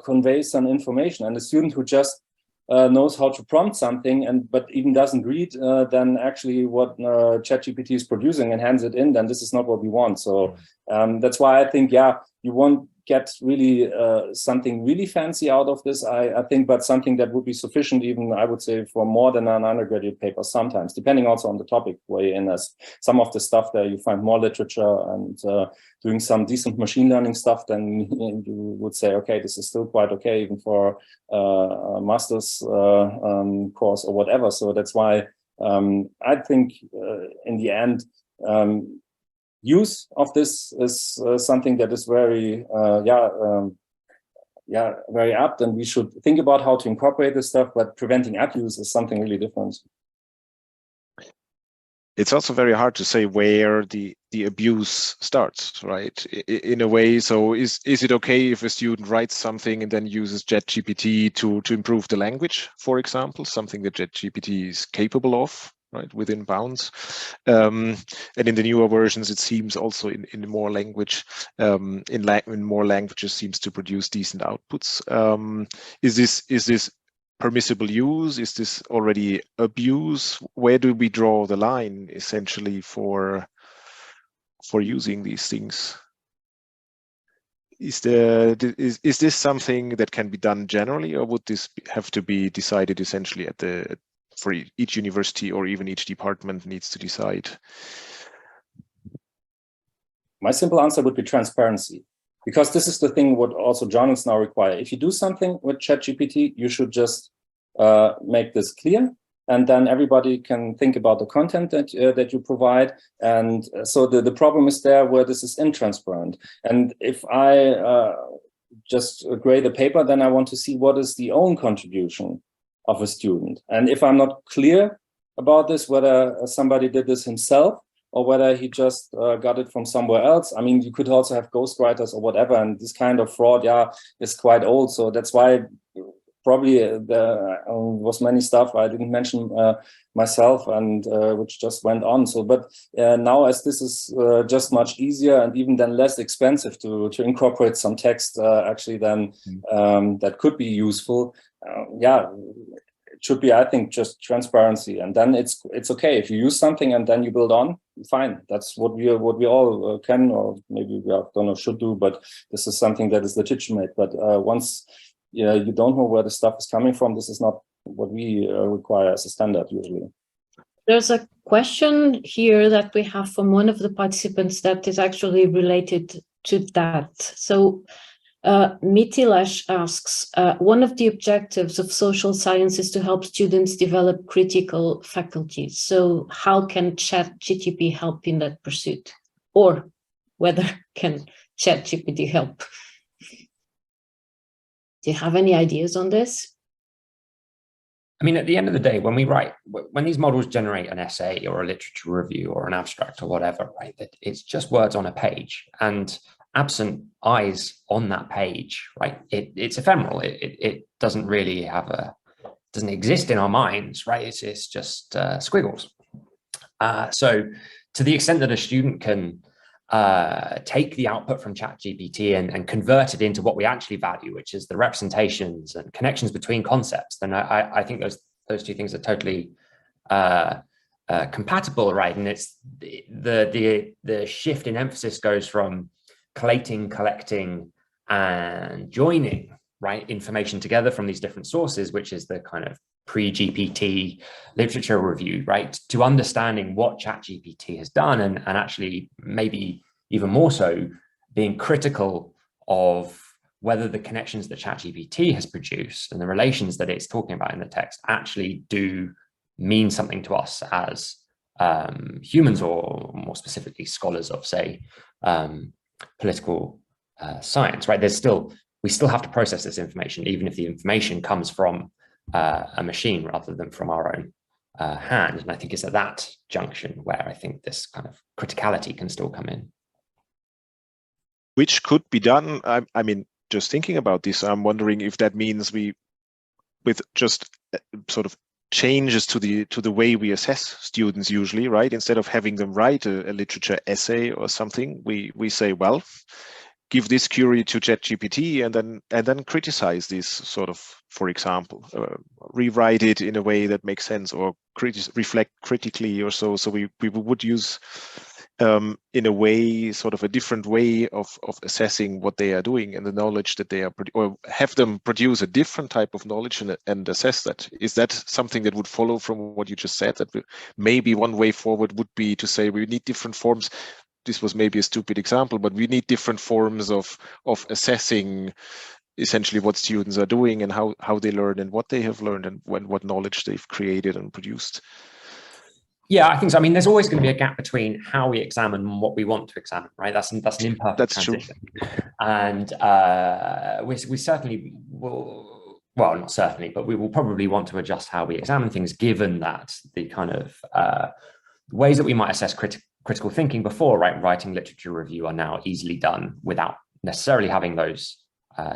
convey some information. And a student who just knows how to prompt something but even doesn't read then actually what ChatGPT is producing and hands it in, then this is not what we want. So that's why I think, yeah, you won't get really something really fancy out of this, I think, but something that would be sufficient even, I would say, for more than an undergraduate paper sometimes, depending also on the topic way in. As some of the stuff there you find more literature and doing some decent machine learning stuff, then you would say, okay, this is still quite okay even for a master's course or whatever. So that's why I think in the end, use of this is something that is very, very apt, and we should think about how to incorporate this stuff. But preventing abuse is something really different. It's also very hard to say where the abuse starts, right? In a way, so is it okay if a student writes something and then uses ChatGPT to improve the language, for example, something that ChatGPT is capable of, right, within bounds, and in the newer versions, it seems also in more language, in more languages, seems to produce decent outputs. Is this permissible use? Is this already abuse? Where do we draw the line, essentially, for using these things? Is this something that can be done generally, or would this have to be decided essentially for each university, or even each department needs to decide? My simple answer would be transparency, because this is the thing what also journals now require. If you do something with ChatGPT, you should just make this clear, and then everybody can think about the content that you provide. And so the problem is there where this is intransparent. And if I just grade a paper, then I want to see what is the own contribution of a student. And if I'm not clear about this, whether somebody did this himself or whether he just got it from somewhere else. I mean, you could also have ghostwriters or whatever, and this kind of fraud, is quite old. So that's why probably there was many stuff I didn't mention myself, and which just went on. So, but now, as this is just much easier and even then less expensive to incorporate some text, actually, then that could be useful. It should be, I think, just transparency, and then it's okay if you use something and then you build on. Fine, that's what we all can, or maybe we don't know, should do. But this is something that is legitimate. But once you don't know where the stuff is coming from, this is not what we require as a standard usually. There's a question here that we have from one of the participants that is actually related to that. So Mitilash asks, one of the objectives of social science is to help students develop critical faculties. So how can ChatGPT help in that pursuit? Or whether can ChatGPT help? Do you have any ideas on this? I mean, at the end of the day, when these models generate an essay or a literature review or an abstract or whatever, right, it's just words on a page, and absent eyes on that page, right, it's ephemeral. It doesn't really doesn't exist in our minds, right? It's just squiggles. So to the extent that a student can take the output from ChatGPT and convert it into what we actually value, which is the representations and connections between concepts, then I think those two things are totally compatible, right? And it's the shift in emphasis goes from collating, collecting, and joining, right, information together from these different sources, which is the kind of pre-GPT literature review, right, to understanding what ChatGPT has done, and actually maybe even more so being critical of whether the connections that ChatGPT has produced and the relations that it's talking about in the text actually do mean something to us as humans, or more specifically scholars of, say, political science, right? We still have to process this information, even if the information comes from a machine rather than from our own hand. And I think it's at that junction where I think this kind of criticality can still come in. Which could be done. I mean, just thinking about this, I'm wondering if that means with just sort of changes to the way we assess students usually, right? Instead of having them write a literature essay or something, we say, well, give this query to ChatGPT and then criticize this sort of, for example, rewrite it in a way that makes sense, or reflect critically or so. So we would use in a way, sort of a different way of assessing what they are doing and the knowledge that they are, or have them produce a different type of knowledge and assess that. Is that something that would follow from what you just said? That maybe one way forward would be to say we need different forms. This was maybe a stupid example, but we need different forms of assessing essentially what students are doing and how they learn and what they have learned and what knowledge they've created and produced. Yeah, I think so. I mean, there's always going to be a gap between how we examine and what we want to examine, right? That's an imperfect transition. True. And we certainly will, well, not certainly, but we will probably want to adjust how we examine things, given that the kind of ways that we might assess critical thinking before, right, writing literature review, are now easily done without necessarily having those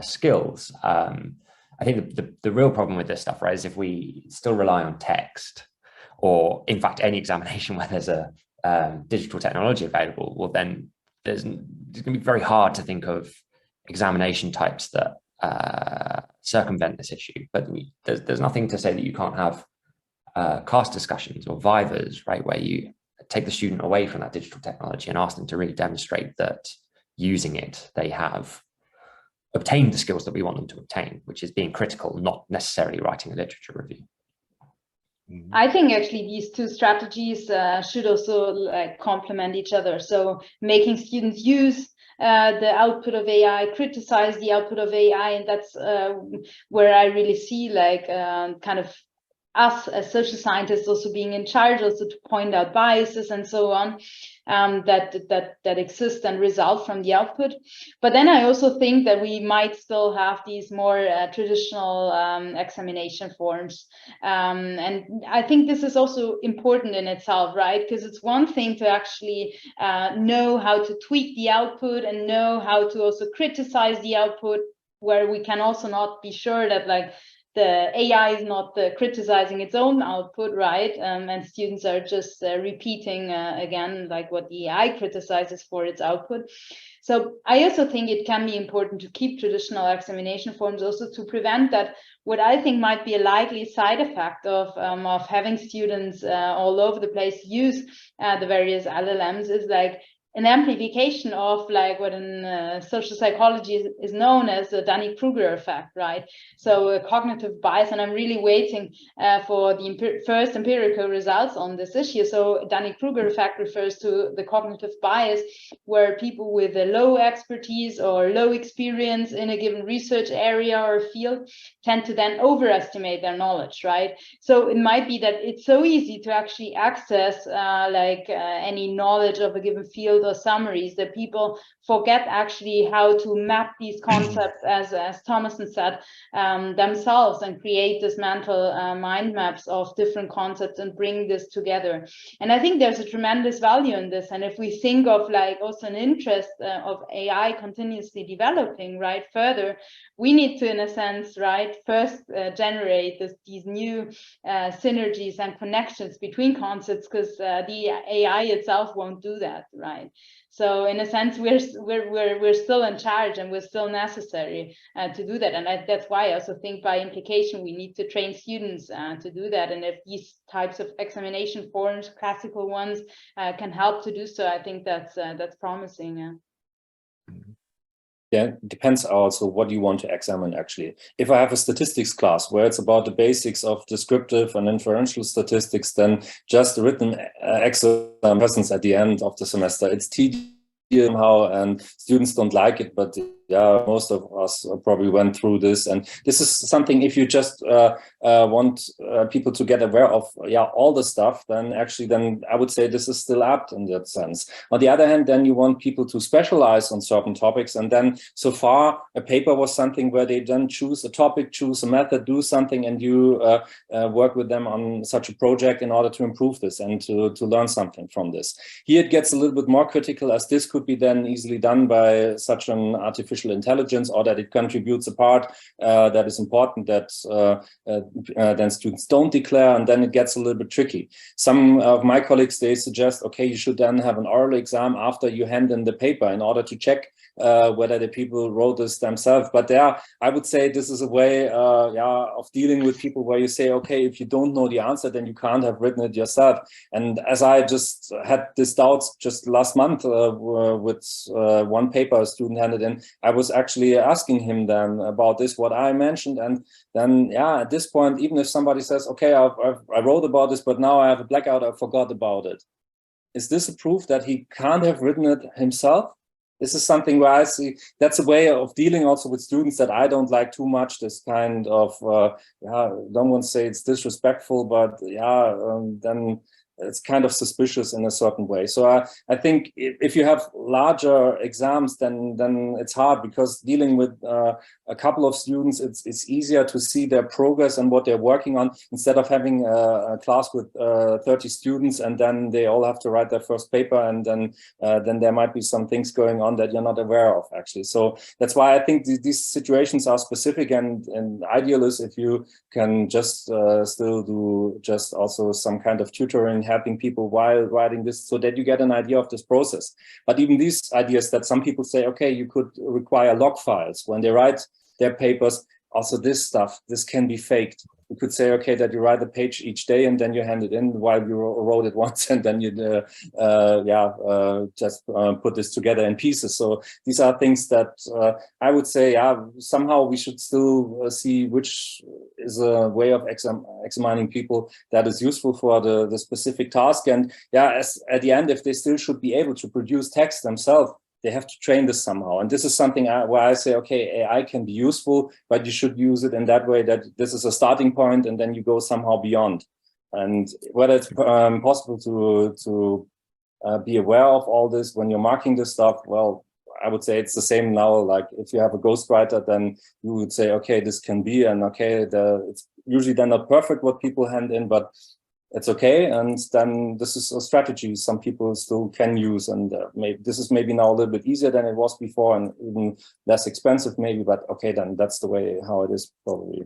skills. I think the real problem with this stuff, right, is if we still rely on text, or in fact any examination where there's a digital technology available, well then it's going to be very hard to think of examination types that circumvent this issue. But there's nothing to say that you can't have class discussions or vivas, right, where you take the student away from that digital technology and ask them to really demonstrate that using it, they have obtained the skills that we want them to obtain, which is being critical, not necessarily writing a literature review. I think actually these two strategies should also complement each other. So making students use the output of AI, criticize the output of AI, and that's where I really see kind of us as social scientists also being in charge, also to point out biases and so on that exist and result from the output. But then I also think that we might still have these more traditional examination forms, and I think this is also important in itself, right? Because it's one thing to actually know how to tweak the output and know how to also criticize the output, where we can also not be sure that the AI is not criticizing its own output, right? And students are just repeating again, what the AI criticizes for its output. So I also think it can be important to keep traditional examination forms, also to prevent that. What I think might be a likely side effect of having students all over the place use the various LLMs is an amplification of what in social psychology is known as the Dunning-Kruger effect, right? So a cognitive bias, and I'm really waiting for the first empirical results on this issue. So Dunning-Kruger effect refers to the cognitive bias where people with a low expertise or low experience in a given research area or field tend to then overestimate their knowledge, right? So it might be that it's so easy to actually access any knowledge of a given field or summaries that people forget actually how to map these concepts, as Thomason said, themselves, and create this mental mind maps of different concepts and bring this together. And I think there's a tremendous value in this. And if we think of also an interest of AI continuously developing, right, further, we need to, in a sense, right, first generate these new synergies and connections between concepts, because the AI itself won't do that, right? So in a sense, we're still in charge, and we're still necessary to do that. And that's why I also think by implication we need to train students to do that. And if these types of examination forms, classical ones, can help to do so, I think that's promising. Yeah. Yeah, it depends also what you want to examine, actually. If I have a statistics class where it's about the basics of descriptive and inferential statistics, then just written exam presents at the end of the semester, it's tedious somehow, and students don't like it, but yeah, most of us probably went through this. And this is something, if you just want people to get aware of all the stuff, then I would say this is still apt in that sense. On the other hand, then you want people to specialize on certain topics, and then so far a paper was something where they then choose a topic, choose a method, do something, and you work with them on such a project in order to improve this and to learn something from this. Here it gets a little bit more critical, as this could could be then easily done by such an artificial intelligence, or that it contributes a part that is important that then students don't declare, and then it gets a little bit tricky. Some of my colleagues, they suggest, okay, you should then have an oral exam after you hand in the paper in order to check whether the people wrote this themselves. But there, I would say this is a way of dealing with people where you say, okay, if you don't know the answer, then you can't have written it yourself. And as I just had these doubts just last month with one paper a student handed in, I was actually asking him then about this, what I mentioned. And then, yeah, at this point, even if somebody says, okay, I wrote about this, but now I have a blackout, I forgot about it. Is this a proof that he can't have written it himself? This is something where I see that's a way of dealing also with students that I don't like too much. This kind of, don't want to say it's disrespectful, but then it's kind of suspicious in a certain way. So I think if you have larger exams, then it's hard, because dealing with a couple of students, it's easier to see their progress and what they're working on, instead of having a class with 30 students and then they all have to write their first paper, and then there might be some things going on that you're not aware of, actually. So that's why I think these situations are specific, and ideal is if you can just still do just also some kind of tutoring, helping people while writing this, so that you get an idea of this process. But even these ideas that some people say, okay, you could require log files when they write their papers. Also, this can be faked. You could say, okay, that you write a page each day and then you hand it in while you wrote it once, and then you just put this together in pieces. So these are things that I would say, somehow we should still see which is a way of examining people that is useful for the specific task. And as at the end, if they still should be able to produce text themselves, they have to train this somehow. And this is something where I say, okay, AI can be useful, but you should use it in that way that this is a starting point and then you go somehow beyond. And whether it's possible to be aware of all this when you're marking this stuff, well, I would say it's the same now. Like if you have a ghostwriter, then you would say, okay, this can be, and okay, it's usually then not perfect what people hand in, but it's okay. And then this is a strategy some people still can use. And this is maybe now a little bit easier than it was before, and even less expensive maybe, but okay, then that's the way how it is probably.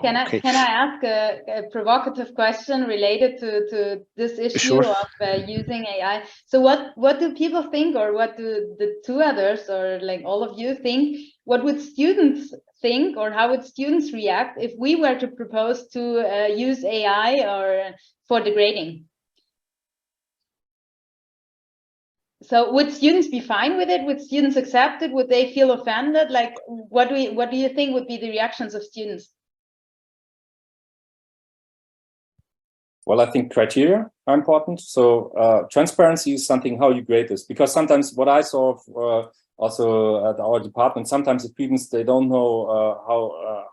Can I ask a provocative question related to this issue? Sure. Of using AI? So what do people think, or what do the two others, or like all of you think? What would students think, or how would students react if we were to propose to use AI or for the grading? So would students be fine with it? Would students accept it? Would they feel offended? Like, what do you think would be the reactions of students? Well, I think criteria are important. So transparency is something how you grade this, because sometimes what I saw also at our department, sometimes the students, they don't know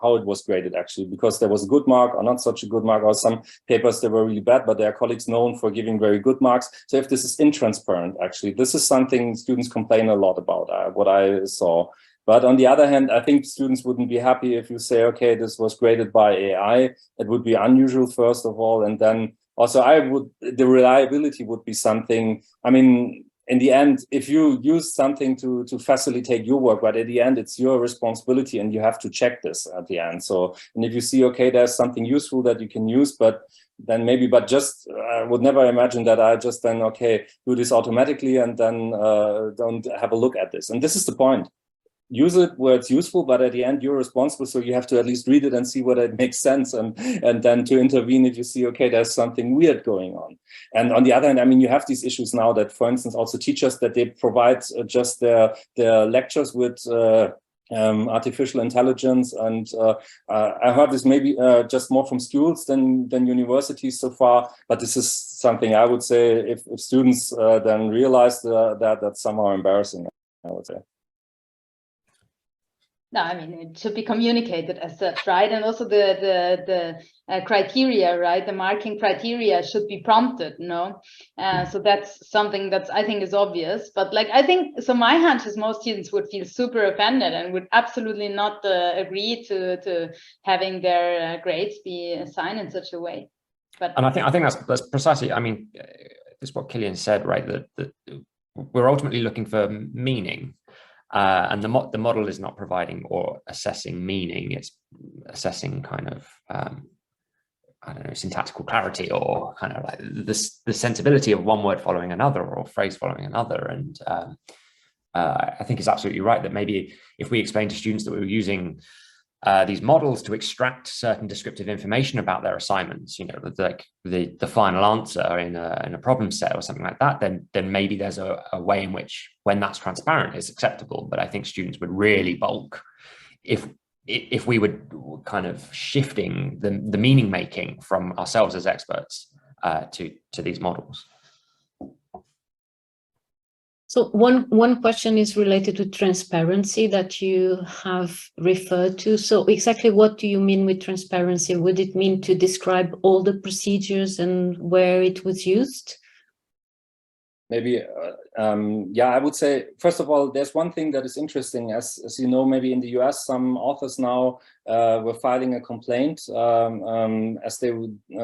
how it was graded actually, because there was a good mark or not such a good mark, or some papers that were really bad, but their colleagues known for giving very good marks. So if this is intransparent, actually, this is something students complain a lot about, what I saw. But on the other hand, I think students wouldn't be happy if you say, okay, this was graded by AI. It would be unusual, first of all. And then also the reliability would be something, I mean, in the end, if you use something to facilitate your work, but at the end, it's your responsibility and you have to check this at the end. So, and if you see, okay, there's something useful that you can use, but then maybe, but just, I would never imagine that I just then, okay, do this automatically and then don't have a look at this. And this is the point. Use it where it's useful, but at the end you're responsible, so you have to at least read it and see whether it makes sense, and then to intervene if you see, okay, there's something weird going on. And on the other hand, I mean, you have these issues now that, for instance, also teachers, that they provide just their lectures with artificial intelligence, and I heard this maybe just more from schools than universities so far, but this is something I would say if students then realize that's somehow embarrassing, I would say. No, I mean, it should be communicated as such, right? And also the criteria, right? The marking criteria should be prompted, no? So that's something that I think is obvious. But like, I think, so my hunch is most students would feel super offended and would absolutely not agree to having their grades be assigned in such a way. But and I think that's precisely, I mean, this is what Kilian said, right? That we're ultimately looking for meaning. And the model is not providing or assessing meaning, it's assessing kind of, I don't know, syntactical clarity, or kind of like the sensibility of one word following another or phrase following another. And I think it's absolutely right that maybe if we explain to students that we were using these models to extract certain descriptive information about their assignments, like the final answer in a problem set or something like that, then maybe there's a way in which, when that's transparent, is acceptable. But I think students would really balk if we would kind of shifting the meaning making from ourselves as experts to these models. So one question is related to transparency that you have referred to. So exactly what do you mean with transparency? Would it mean to describe all the procedures and where it was used? Maybe, yeah, I would say, first of all, there's one thing that is interesting. As you know, maybe in the US, some authors now were filing a complaint as they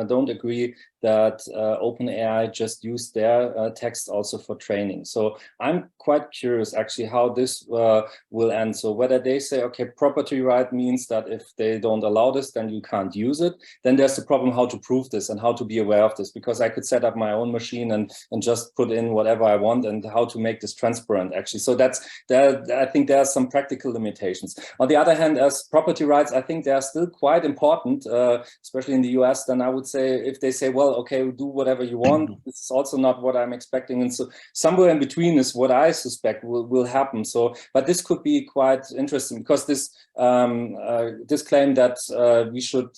don't agree that OpenAI just used their text also for training. So I'm quite curious actually how this will end. So whether they say, okay, property right means that if they don't allow this, then you can't use it. Then there's the problem how to prove this and how to be aware of this, because I could set up my own machine and just put in whatever I want, and how to make this transparent actually. So I think there are some practical limitations. On the other hand, as property rights, I think they are still quite important, especially in the US. Then I would say, if they say, well, okay, do whatever you want, this is also not what I'm expecting. And so somewhere in between is what I suspect will happen. So, but this could be quite interesting, because this claim that we should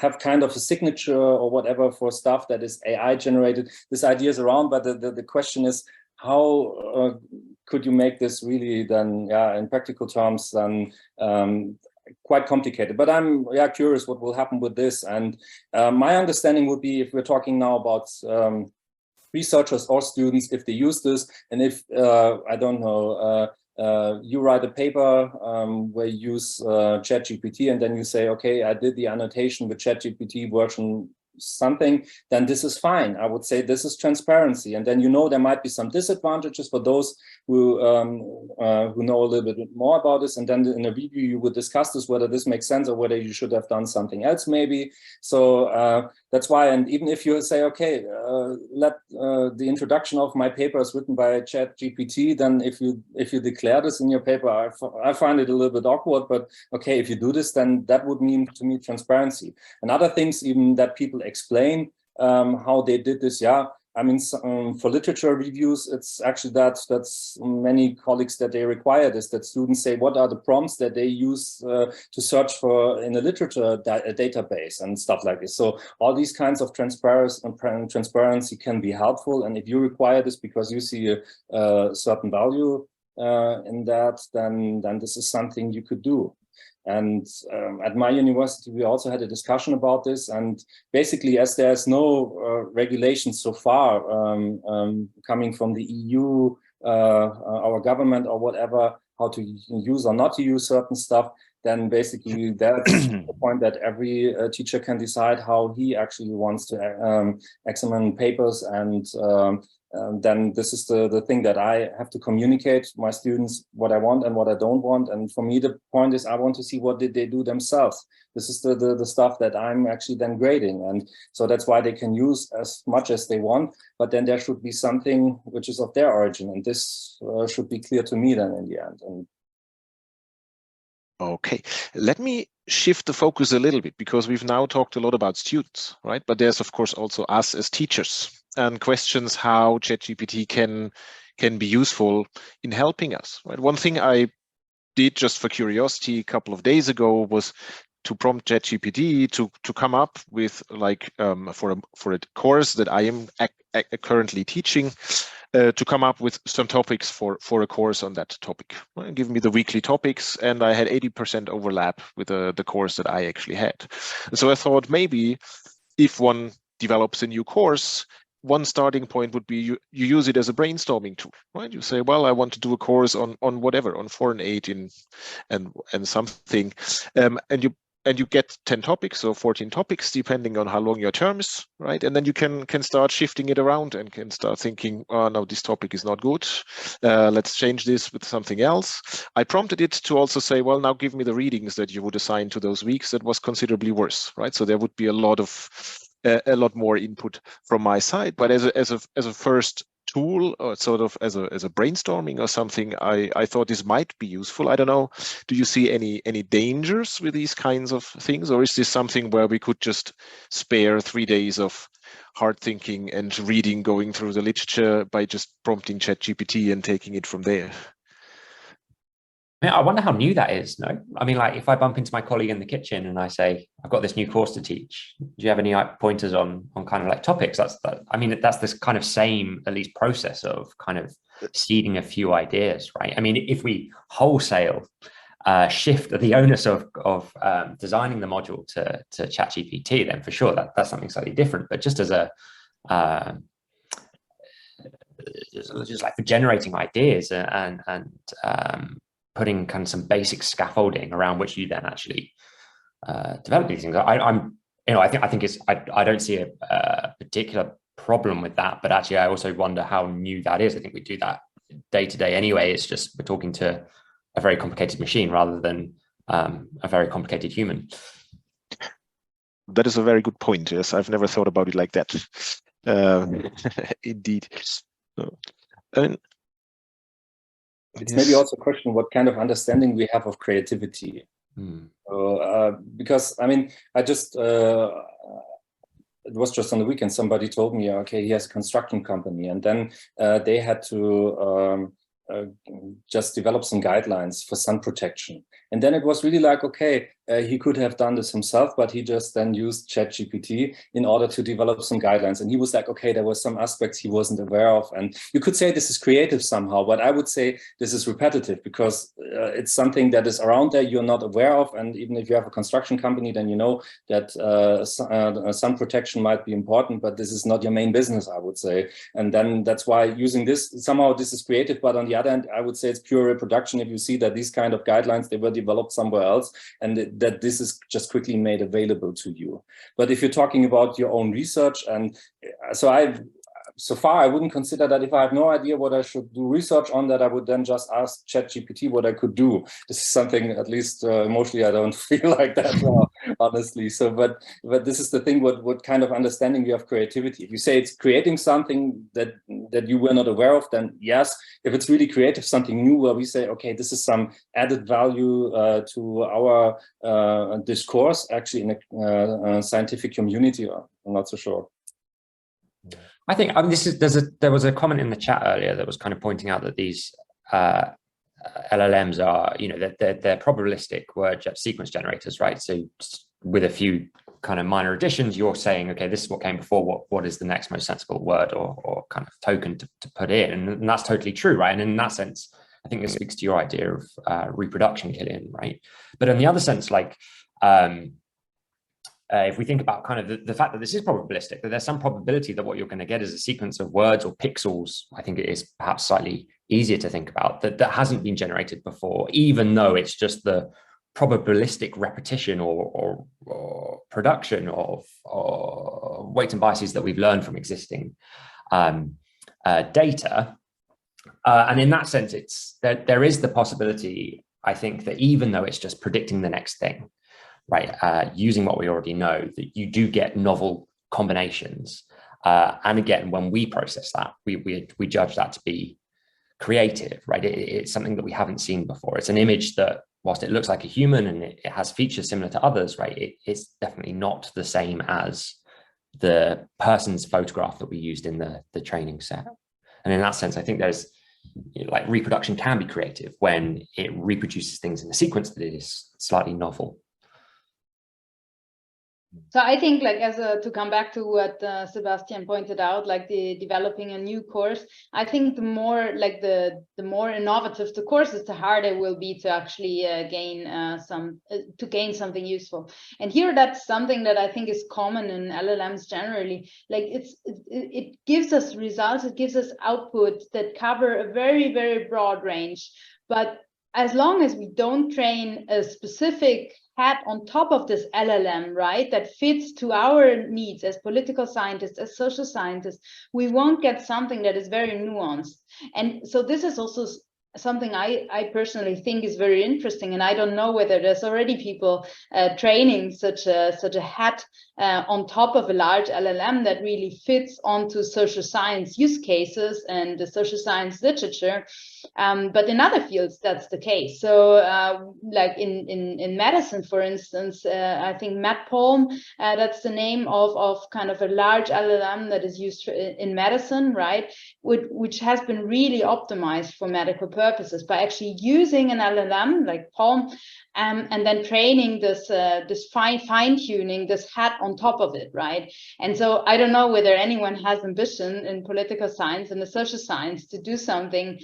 have kind of a signature or whatever for stuff that is AI generated, this idea is around, but the question is, how could you make this really then, yeah, in practical terms, then quite complicated. But I'm curious what will happen with this. And my understanding would be, if we're talking now about researchers or students, if they use this, and if, I don't know, you write a paper where you use ChatGPT, and then you say, okay, I did the annotation with ChatGPT version something, then this is fine. I would say this is transparency. And then, there might be some disadvantages for those who know a little bit more about this. And then in a review, you would discuss this, whether this makes sense or whether you should have done something else maybe. So that's why, and even if you say, okay, let the introduction of my paper is written by ChatGPT, then if you declare this in your paper, I find it a little bit awkward, but okay, if you do this, then that would mean to me transparency. And other things even that people explain how they did this. Yeah, I mean, for literature reviews, it's actually that's many colleagues that they require this, that students say, what are the prompts that they use to search for in a literature database and stuff like this. So all these kinds of transparency can be helpful. And if you require this because you see a certain value in that, then this is something you could do. And at my university, we also had a discussion about this. And basically, as there's no regulations so far coming from the EU, our government or whatever, how to use or not to use certain stuff, then basically that's the point that every teacher can decide how he actually wants to examine papers. And then this is the thing that I have to communicate to my students, what I want and what I don't want. And for me, the point is I want to see what did they do themselves. This is the stuff that I'm actually then grading. And so that's why they can use as much as they want, but then there should be something which is of their origin. And this should be clear to me then in the end. And okay, let me shift the focus a little bit, because we've now talked a lot about students, right? But there's of course also us as teachers, and questions how ChatGPT can be useful in helping us, right? One thing I did just for curiosity a couple of days ago was to prompt ChatGPT to come up with, like, for a course that I am currently teaching, to come up with some topics for a course on that topic. Right? Give me the weekly topics, and I had 80% overlap with the course that I actually had. And so I thought, maybe if one develops a new course, one starting point would be you use it as a brainstorming tool, right? You say, well, I want to do a course on whatever, on foreign aid and something, and you and you get 10 topics or 14 topics, depending on how long your term is, right? And then you can start shifting it around and can start thinking, oh, no, this topic is not good. Let's change this with something else. I prompted it to also say, well, now give me the readings that you would assign to those weeks. That was considerably worse, right? So there would be a lot more input from my side. But as a first tool, or sort of as a brainstorming or something, I thought this might be useful. I don't know, do you see any dangers with these kinds of things, or is this something where we could just spare 3 days of hard thinking and reading, going through the literature by just prompting ChatGPT and taking it from there? I wonder how new that is. No, I mean, like if I bump into my colleague in the kitchen and I say, I've got this new course to teach, do you have any pointers on kind of like topics? I mean, that's this kind of same, at least, process of kind of seeding a few ideas, right? I mean, if we wholesale shift the onus of designing the module to ChatGPT, then for sure that's something slightly different. But just as just like for generating ideas and putting kind of some basic scaffolding around which you then actually develop these things. I think it's I don't see a particular problem with that, but actually I also wonder how new that is. I think we do that day to day anyway. It's just we're talking to a very complicated machine rather than a very complicated human. That is a very good point. Yes, I've never thought about it like that. Indeed. It's maybe also a question what kind of understanding we have of creativity. Because I mean, it was just on the weekend, somebody told me, okay, he has a construction company, and then they had to just develop some guidelines for sun protection. And then it was really like, okay, he could have done this himself, but he just then used ChatGPT in order to develop some guidelines. And he was like, okay, there were some aspects he wasn't aware of. And you could say this is creative somehow, but I would say this is repetitive because it's something that is around there you're not aware of. And even if you have a construction company, then you know that sun protection might be important, but this is not your main business, I would say. And then that's why using this, somehow this is creative, but on the other hand, I would say it's pure reproduction. If you see that these kind of guidelines, they were developed somewhere else, and that this is just quickly made available to you. But if you're talking about your own research, and so far I wouldn't consider that if I have no idea what I should do research on, that I would then just ask ChatGPT what I could do. This is something, at least emotionally, I don't feel like that now, honestly. So, but this is the thing, what kind of understanding you have creativity. If you say it's creating something that you were not aware of, then yes. If it's really creative, something new where we say, okay, this is some added value to our discourse, actually in a scientific community, I'm not so sure. I think there was a comment in the chat earlier that was kind of pointing out that these LLMs are, they're probabilistic word sequence generators, right? So with a few kind of minor additions, you're saying, okay, this is what came before, what is the next most sensible word or kind of token to put in, and that's totally true, right? And in that sense, I think this speaks to your idea of reproduction, Kilian, right? But in the other sense, like if we think about kind of the fact that this is probabilistic, that there's some probability that what you're going to get is a sequence of words or pixels, I think it is perhaps slightly easier to think about, that hasn't been generated before, even though it's just the probabilistic repetition or production of weights and biases that we've learned from existing data. And in that sense, there is the possibility, I think, that even though it's just predicting the next thing, right, using what we already know, that you do get novel combinations. And again, when we process that, we judge that to be creative, right? It's something that we haven't seen before. It's an image that, whilst it looks like a human and it has features similar to others, right, it's definitely not the same as the person's photograph that we used in the training set. And in that sense, I think there's, like, reproduction can be creative when it reproduces things in a sequence that is slightly novel. So I think, like, to come back to what Sebastian pointed out, like the developing a new course, I think the more innovative the course is, the harder it will be to actually gain something useful. And here, that's something that I think is common in LLMs generally. Like, it gives us results, it gives us output that cover a very, very broad range. But as long as we don't train a specific hat on top of this LLM, right, that fits to our needs as political scientists, as social scientists, we won't get something that is very nuanced. And so this is also something I personally think is very interesting, and I don't know whether there's already people training such a hat on top of a large LLM that really fits onto social science use cases and the social science literature. But in other fields, that's the case. So like in medicine, for instance, I think MedPalm, that's the name of kind of a large LLM that is used in medicine, right? Which has been really optimized for medical purposes by actually using an LLM like Palm and then training this fine-tuning this hat on top of it, right? And so I don't know whether anyone has ambition in political science and the social science to do something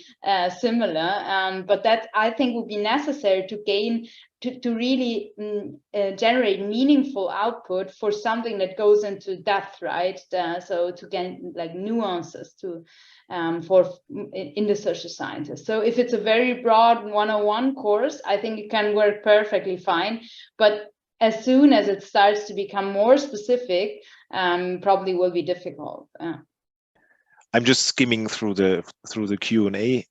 similar, but that I think would be necessary to gain to really generate meaningful output for something that goes into depth, right? So to gain like nuances to in the social sciences. So if it's a very broad 101 course, I think it can work perfectly fine. But as soon as it starts to become more specific, probably will be difficult. I'm just skimming through the Q&A.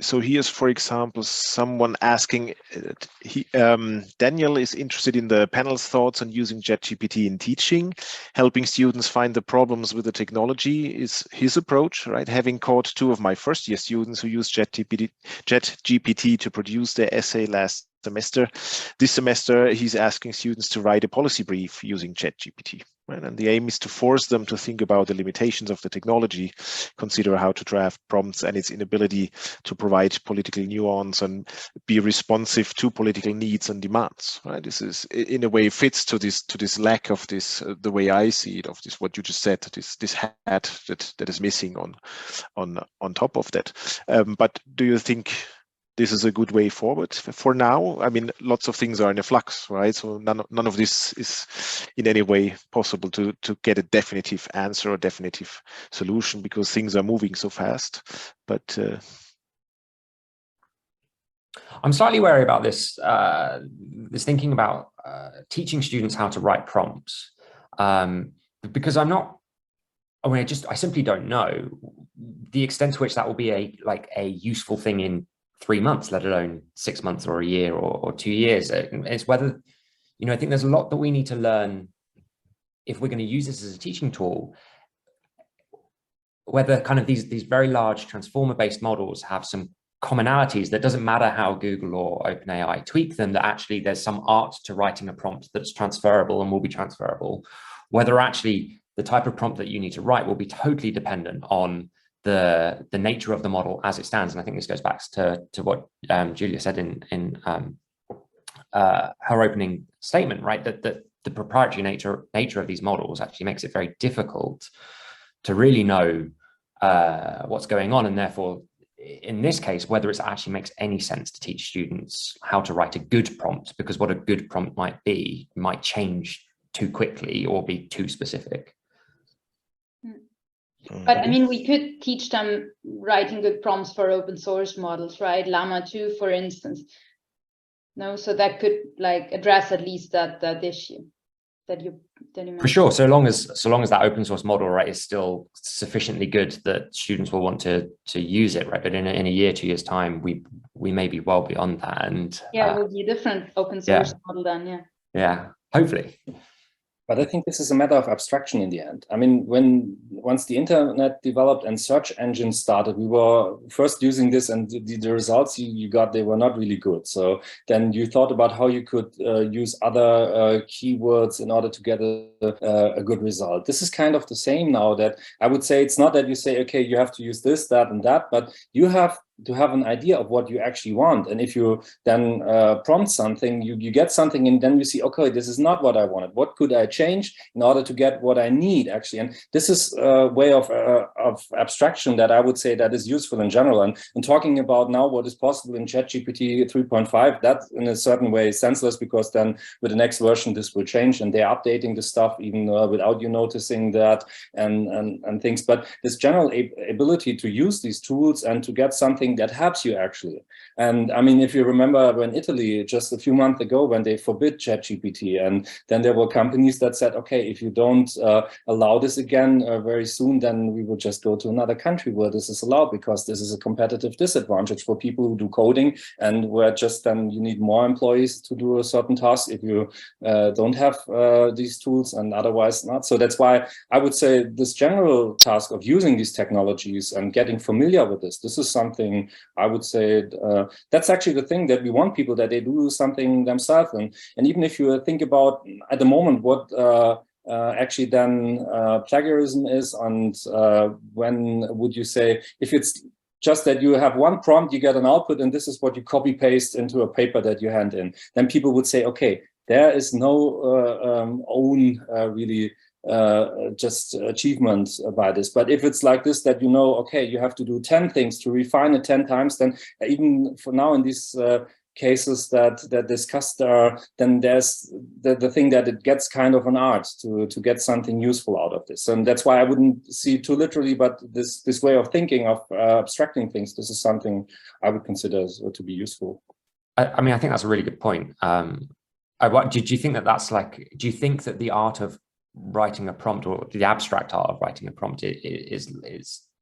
So here's, for example, someone asking, Daniel is interested in the panel's thoughts on using ChatGPT in teaching. Helping students find the problems with the technology is his approach, right? Having caught 2 of my first-year students who used ChatGPT to produce their essay last semester. This semester, he's asking students to write a policy brief using ChatGPT. Right? And the aim is to force them to think about the limitations of the technology, consider how to draft prompts and its inability to provide political nuance and be responsive to political needs and demands. Right? This is, in a way, fits to this lack of this, the way I see it, of this what you just said, this hat that is missing on top of that. But do you think this is a good way forward for now? I mean, lots of things are in a flux, right? So none of this is in any way possible to get a definitive answer or definitive solution because things are moving so fast. But I'm slightly wary about this, this thinking about teaching students how to write prompts, because I simply don't know the extent to which that will be a useful thing in 3 months, let alone 6 months or a year or 2 years. It's whether, I think there's a lot that we need to learn if we're going to use this as a teaching tool, whether kind of these very large transformer-based models have some commonalities that doesn't matter how Google or OpenAI tweak them, that actually there's some art to writing a prompt that's transferable and will be transferable, whether actually the type of prompt that you need to write will be totally dependent on the nature of the model as it stands. And I think this goes back to what Julia said in her opening statement, right? That the proprietary nature of these models actually makes it very difficult to really know what's going on. And therefore, in this case, whether it actually makes any sense to teach students how to write a good prompt, because what a good prompt might be might change too quickly or be too specific. But I mean, we could teach them writing good prompts for open source models, right? Llama 2, for instance. No, so that could like address at least that issue that you mentioned. For sure, so long as that open source model, right, is still sufficiently good that students will want to use it, right? But in a year, 2 years time, we may be well beyond that, and it will be a different open source model then, yeah, hopefully. But I think this is a matter of abstraction in the end. I mean, once the internet developed and search engines started, we were first using this, and the results you got, they were not really good. So then you thought about how you could use other keywords in order to get a good result. This is kind of the same now. That I would say it's not that you say, okay, you have to use this, that, and that, but you have to have an idea of what you actually want. And if you then prompt something, you get something, and then you see, okay, this is not what I wanted. What could I change in order to get what I need, actually? And this is a way of abstraction that I would say that is useful in general. And talking about now what is possible in ChatGPT 3.5, that in a certain way is senseless, because then with the next version, this will change, and they're updating the stuff even without you noticing that and things. But this general ability to use these tools and to get something something that helps you actually. And I mean, if you remember when Italy, just a few months ago, when they forbid ChatGPT, and then there were companies that said, okay, if you don't allow this again very soon, then we will just go to another country where this is allowed, because this is a competitive disadvantage for people who do coding, and where just then you need more employees to do a certain task if you don't have these tools, and otherwise not. So that's why I would say this general task of using these technologies and getting familiar with this is something I would say that's actually the thing that we want people, that they do something themselves. And even if you think about at the moment what actually then plagiarism is, and when would you say, if it's just that you have one prompt, you get an output, and this is what you copy paste into a paper that you hand in, then people would say, okay, there is no own really just achievement by this. But if it's like this, that you know, okay, you have to do 10 things to refine it 10 times, then even for now in these cases that discussed, then there's the thing that it gets kind of an art to get something useful out of this. And that's why I wouldn't see too literally, but this way of thinking, of abstracting things, this is something I would consider to be useful. I mean, I think that's a really good point. Did you think that that's like, do you think that the art of writing a prompt, or the abstract art of writing a prompt, is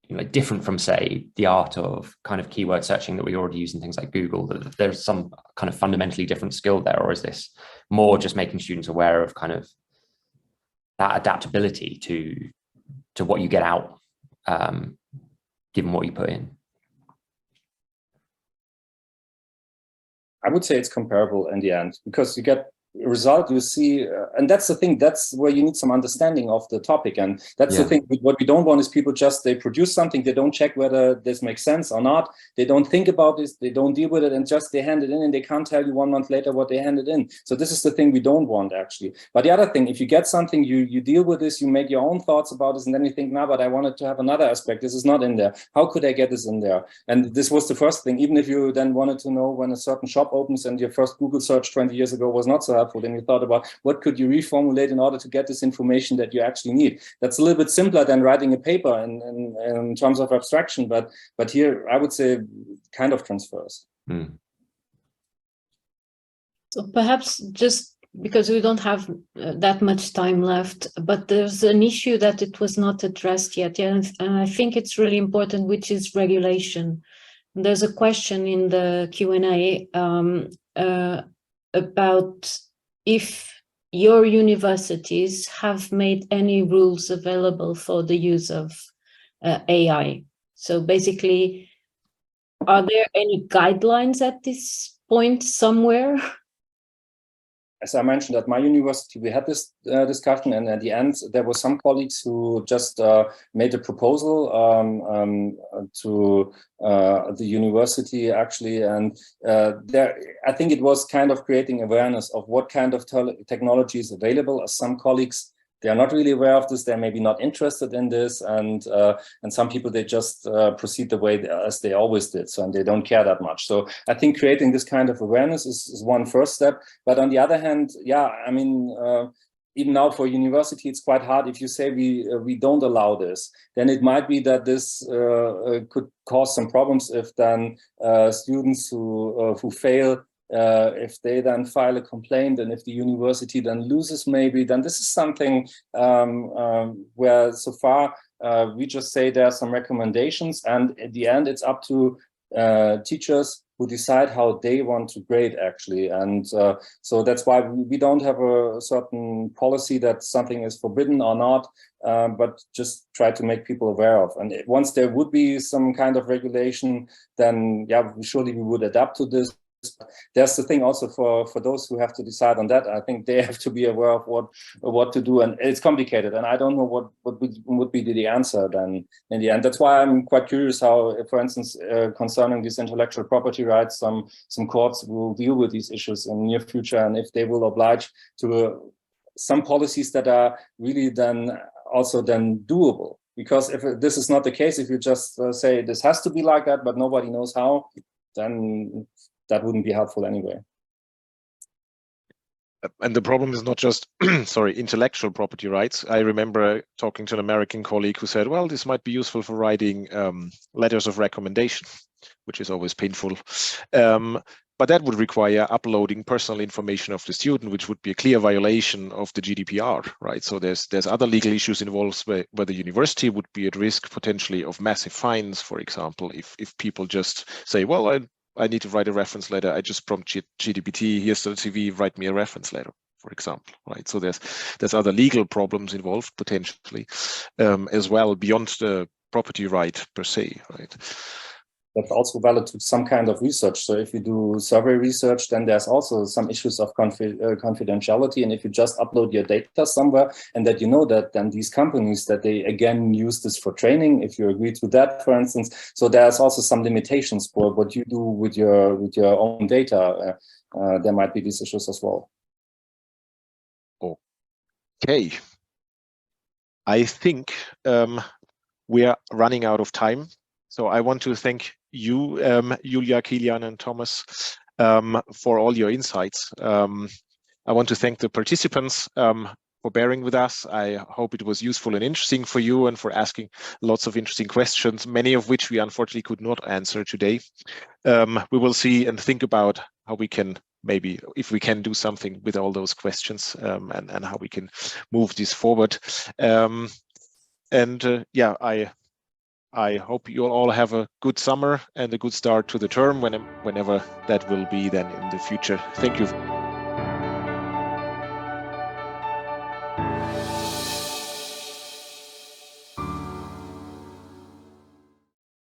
you know, different from, say, the art of kind of keyword searching that we already use in things like Google? That there's some kind of fundamentally different skill there, or is this more just making students aware of kind of that adaptability to what you get out, given what you put in? I would say it's comparable in the end, because you get a result, you see, and that's the thing, that's where you need some understanding of the topic. And that's the thing, what we don't want is people just, they produce something, they don't check whether this makes sense or not, they don't think about this, they don't deal with it, and just they hand it in, and they can't tell you 1 month later what they handed in. So this is the thing we don't want, actually. But the other thing, if you get something, you deal with this, you make your own thoughts about this, and then you think, nah, but I wanted to have another aspect, this is not in there, how could I get this in there? And this was the first thing. Even if you then wanted to know when a certain shop opens, and your first Google search 20 years ago was not so helpful, then you thought about what could you reformulate in order to get this information that you actually need. That's a little bit simpler than writing a paper in terms of abstraction, but here I would say kind of transfers. So perhaps just because we don't have that much time left, but there's an issue that it was not addressed yet, and I think it's really important, which is regulation. There's a question in the Q&A about if your universities have made any rules available for the use of AI. So basically, are there any guidelines at this point somewhere? As I mentioned, at my university, we had this discussion, and at the end, there were some colleagues who just made a proposal to the university, actually, and I think it was kind of creating awareness of what kind of technology is available. As some colleagues, they are not really aware of this, they're maybe not interested in this, and some people, they just proceed the way as they always did, so, and they don't care that much. So I think creating this kind of awareness is one first step. But on the other hand, yeah, I mean, even now for university, it's quite hard. If you say we don't allow this, then it might be that this could cause some problems if then students who fail, if they then file a complaint, and if the university then loses, maybe, then this is something where so far we just say there are some recommendations, and at the end it's up to teachers who decide how they want to grade, actually. And so that's why we don't have a certain policy that something is forbidden or not, but just try to make people aware of. And once there would be some kind of regulation, then yeah, surely we would adapt to this. There's the thing also for those who have to decide on that. I think they have to be aware of what to do, and it's complicated. And I don't know what would be the answer then in the end. That's why I'm quite curious how, for instance, concerning these intellectual property rights, some courts will deal with these issues in the near future, and if they will oblige to some policies that are really then also then doable. Because if this is not the case, if you just say this has to be like that, but nobody knows how, then that wouldn't be helpful anyway. and the problem is not just, sorry, intellectual property rights. I remember talking to an American colleague who said, well, this might be useful for writing letters of recommendation, which is always painful. But that would require uploading personal information of the student, which would be a clear violation of the GDPR, right? So there's other legal issues involved where the university would be at risk potentially of massive fines, for example, if people just say, well, I need to write a reference letter. I just prompt GPT, here's the CV, write me a reference letter, for example, right? So there's other legal problems involved potentially as well beyond the property right per se, right? That's also valid to some kind of research. So if you do survey research, then there's also some issues of confidentiality. And if you just upload your data somewhere and that you know that then these companies that they again use this for training, if you agree to that, for instance, so there's also some limitations for what you do with your own data. There might be these issues as well. Okay. I think we are running out of time. So I want to thank you, Julia, Kilian, and Thomas, for all your insights. I want to thank the participants for bearing with us. I hope it was useful and interesting for you and for asking lots of interesting questions, many of which we unfortunately could not answer today. We will see and think about how we can maybe, if we can do something with all those questions and how we can move this forward. Yeah, I hope you'll all have a good summer and a good start to the term whenever that will be then in the future. Thank you.